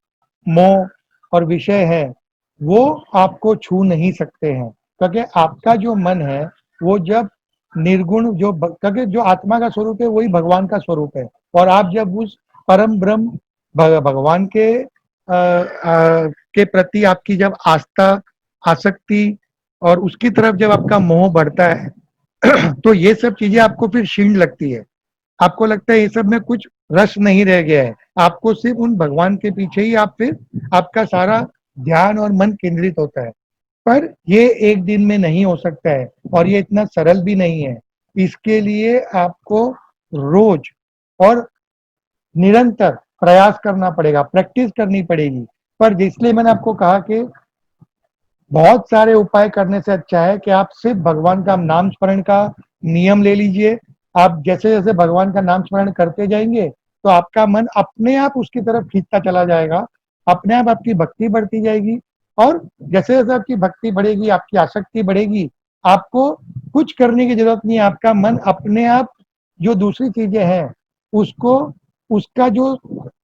मोह और विषय है वो आपको छू नहीं सकते हैं, क्योंकि आपका जो मन है वो जब निर्गुण जो, क्योंकि जो आत्मा का स्वरूप है वही भगवान का स्वरूप है, और आप जब उस परम ब्रह्म भगवान के प्रति आपकी जब आस्था, आसक्ति और उसकी तरफ जब आपका मोह बढ़ता है तो ये सब चीजें आपको फिर क्षीण लगती है, आपको लगता है ये सब में कुछ रस नहीं रह गया है, आपको सिर्फ उन भगवान के पीछे ही आप फिर आपका सारा ध्यान और मन केंद्रित होता है। पर ये एक दिन में नहीं हो सकता है, और ये इतना सरल भी नहीं है। इसके लिए आपको रोज और निरंतर प्रयास करना पड़ेगा, प्रैक्टिस करनी पड़ेगी। पर इसलिए मैंने आपको कहा कि बहुत सारे उपाय करने से अच्छा है कि आप सिर्फ भगवान का नाम स्मरण का नियम ले लीजिए। आप जैसे जैसे भगवान का नाम स्मरण करते जाएंगे तो आपका मन अपने आप उसकी तरफ खींचता चला जाएगा, अपने आप आपकी भक्ति बढ़ती जाएगी। और जैसे जैसे आपकी भक्ति बढ़ेगी, आपकी आसक्ति बढ़ेगी, आपको कुछ करने की जरूरत नहीं है, आपका मन अपने आप जो दूसरी चीजें हैं उसको, उसका जो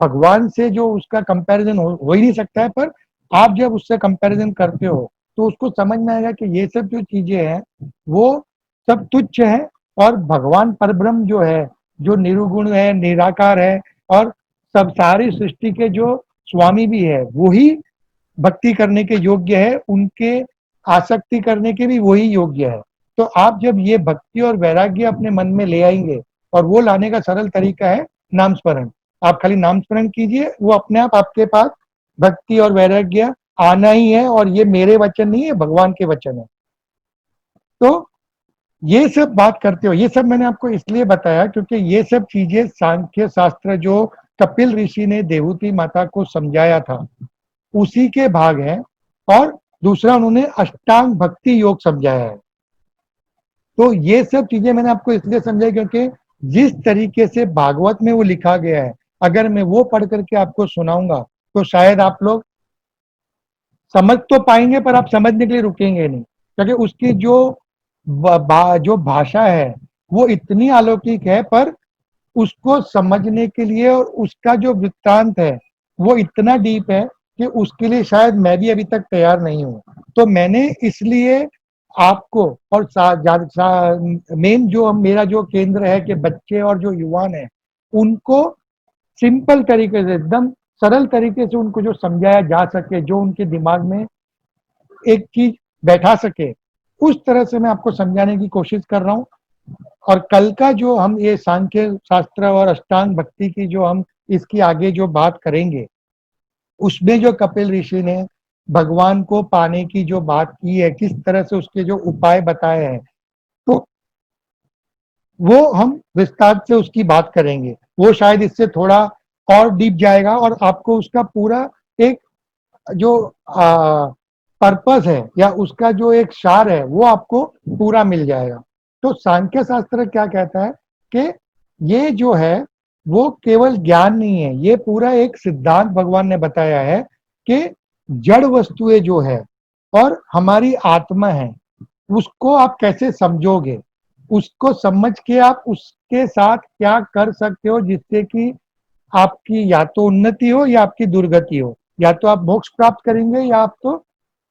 भगवान से जो उसका कंपैरिजन हो ही नहीं सकता है, पर आप जब उससे कंपैरिजन करते हो तो उसको समझ में आएगा कि ये सब जो चीजें हैं वो सब तुच्छ है, और भगवान परब्रह्म जो है, जो निर्गुण है, निराकार है, और सब सारी सृष्टि के जो स्वामी भी है, वही भक्ति करने के योग्य है, उनके आसक्ति करने के भी वही योग्य है। तो आप जब ये भक्ति और वैराग्य अपने मन में ले आएंगे, और वो लाने का सरल तरीका है नाम स्मरण। आप खाली नाम स्मरण कीजिए, वो अपने आप आपके पास भक्ति और वैराग्य आना ही है। और ये मेरे वचन नहीं है, भगवान के वचन है। तो ये सब बात करते हो, ये सब मैंने आपको इसलिए बताया क्योंकि ये सब चीजें सांख्य शास्त्र जो कपिल ऋषि ने देवहूति माता को समझाया था उसी के भाग है। और दूसरा उन्होंने अष्टांग भक्ति योग समझाया है। तो ये सब चीजें मैंने आपको इसलिए समझाई क्योंकि जिस तरीके से भागवत में वो लिखा गया है, अगर मैं वो पढ़ करके आपको सुनाऊंगा तो शायद आप लोग समझ तो पाएंगे, पर आप समझने के लिए रुकेंगे नहीं, क्योंकि उसकी जो भाषा है वो इतनी अलौकिक है, पर उसको समझने के लिए और उसका जो वृत्तांत है वो इतना डीप है कि उसके लिए शायद मैं भी अभी तक तैयार नहीं हूं। तो मैंने इसलिए आपको, और मेन जो मेरा जो केंद्र है कि बच्चे और जो युवान है उनको सिंपल तरीके से, एकदम सरल तरीके से उनको जो समझाया जा सके, जो उनके दिमाग में एक चीज बैठा सके, उस तरह से मैं आपको समझाने की कोशिश कर रहा हूँ। और कल का जो हम ये सांख्य शास्त्र और अष्टांग भक्ति की जो हम इसकी आगे जो बात करेंगे, उसमें जो कपिल ऋषि ने भगवान को पाने की जो बात की है, किस तरह से उसके जो उपाय बताए हैं, तो वो हम विस्तार से उसकी बात करेंगे। वो शायद इससे थोड़ा और डीप जाएगा और आपको उसका पूरा एक जो पर्पस है या उसका जो एक सार है वो आपको पूरा मिल जाएगा। तो सांख्य शास्त्र क्या कहता है कि ये जो है वो केवल ज्ञान नहीं है, ये पूरा एक सिद्धांत भगवान ने बताया है कि जड़ वस्तुएं जो है और हमारी आत्मा है उसको आप कैसे समझोगे, उसको समझ के आप उसके साथ क्या कर सकते हो जिससे कि आपकी या तो उन्नति हो या आपकी दुर्गति हो, या तो आप मोक्ष प्राप्त करेंगे या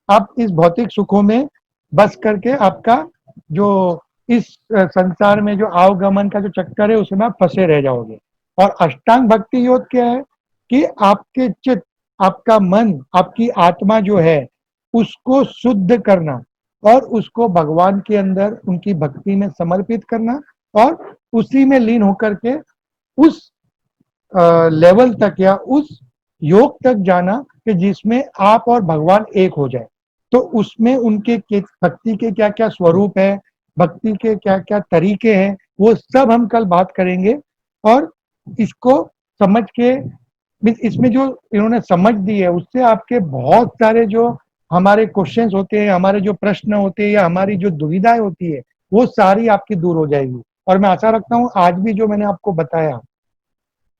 आप इस भौतिक सुखों में बस करके आपका जो इस संसार में जो आवगमन का जो चक्कर है उसमें आप फंसे रह जाओगे। और अष्टांग भक्ति योग क्या है कि आपके चित्त, आपका मन, आपकी आत्मा जो है उसको शुद्ध करना और उसको भगवान के अंदर उनकी भक्ति में समर्पित करना, और उसी में लीन होकर के उस लेवल तक या उस योग तक जाना कि जिसमें आप और भगवान एक हो जाए। तो उसमें उनके भक्ति के क्या क्या स्वरूप है, भक्ति के क्या क्या तरीके हैं, वो सब हम कल बात करेंगे। और इसको समझ के, इसमें जो इन्होंने समझ दी है उससे आपके बहुत सारे जो हमारे क्वेश्चंस होते हैं, हमारे जो प्रश्न होते हैं या हमारी जो दुविधाएं होती है वो सारी आपकी दूर हो जाएगी। और मैं आशा रखता हूँ आज भी जो मैंने आपको बताया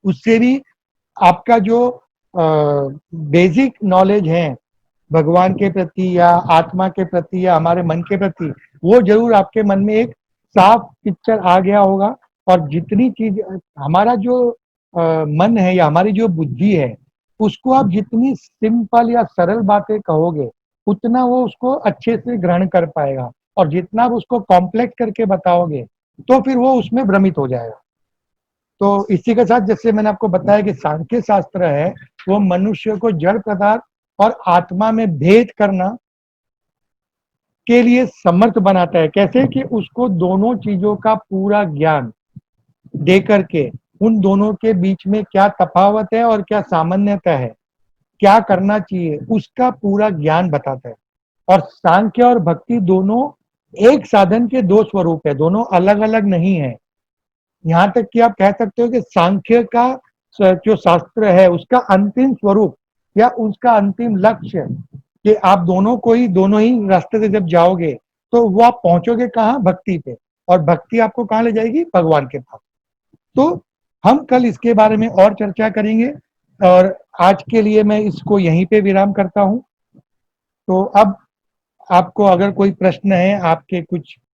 उससे भी आपका जो बेसिक नॉलेज है भगवान के प्रति या आत्मा के प्रति या हमारे मन के प्रति, वो जरूर आपके मन में एक साफ पिक्चर आ गया होगा। और जितनी चीज हमारा जो मन है या हमारी जो बुद्धि है उसको आप जितनी सिंपल या सरल बातें कहोगे उतना वो उसको अच्छे से ग्रहण कर पाएगा, और जितना आप उसको कॉम्प्लेक्स करके बताओगे तो फिर वो उसमें भ्रमित हो जाएगा। तो इसी के साथ जैसे मैंने आपको बताया कि सांख्य शास्त्र है वो मनुष्य को जड़ पदार्थ और आत्मा में भेद करना के लिए समर्थ बनाता है। कैसे कि उसको दोनों चीजों का पूरा ज्ञान दे करके उन दोनों के बीच में क्या तफावत है और क्या सामान्यता है, क्या करना चाहिए, उसका पूरा ज्ञान बताता है। और सांख्य और भक्ति दोनों एक साधन के दो स्वरूप है, दोनों अलग अलग नहीं है। यहाँ तक कि आप कह सकते हो कि सांख्य का जो शास्त्र है उसका अंतिम स्वरूप या उसका अंतिम लक्ष्य कि आप दोनों ही रास्ते से जब जाओगे तो वो आप पहुंचोगे कहाँ, भक्ति पे। और भक्ति आपको कहाँ ले जाएगी, भगवान के पास। तो हम कल इसके बारे में और चर्चा करेंगे और आज के लिए मैं इसको यहीं पे विराम करता हूँ। तो अब आपको अगर कोई प्रश्न है, आपके कुछ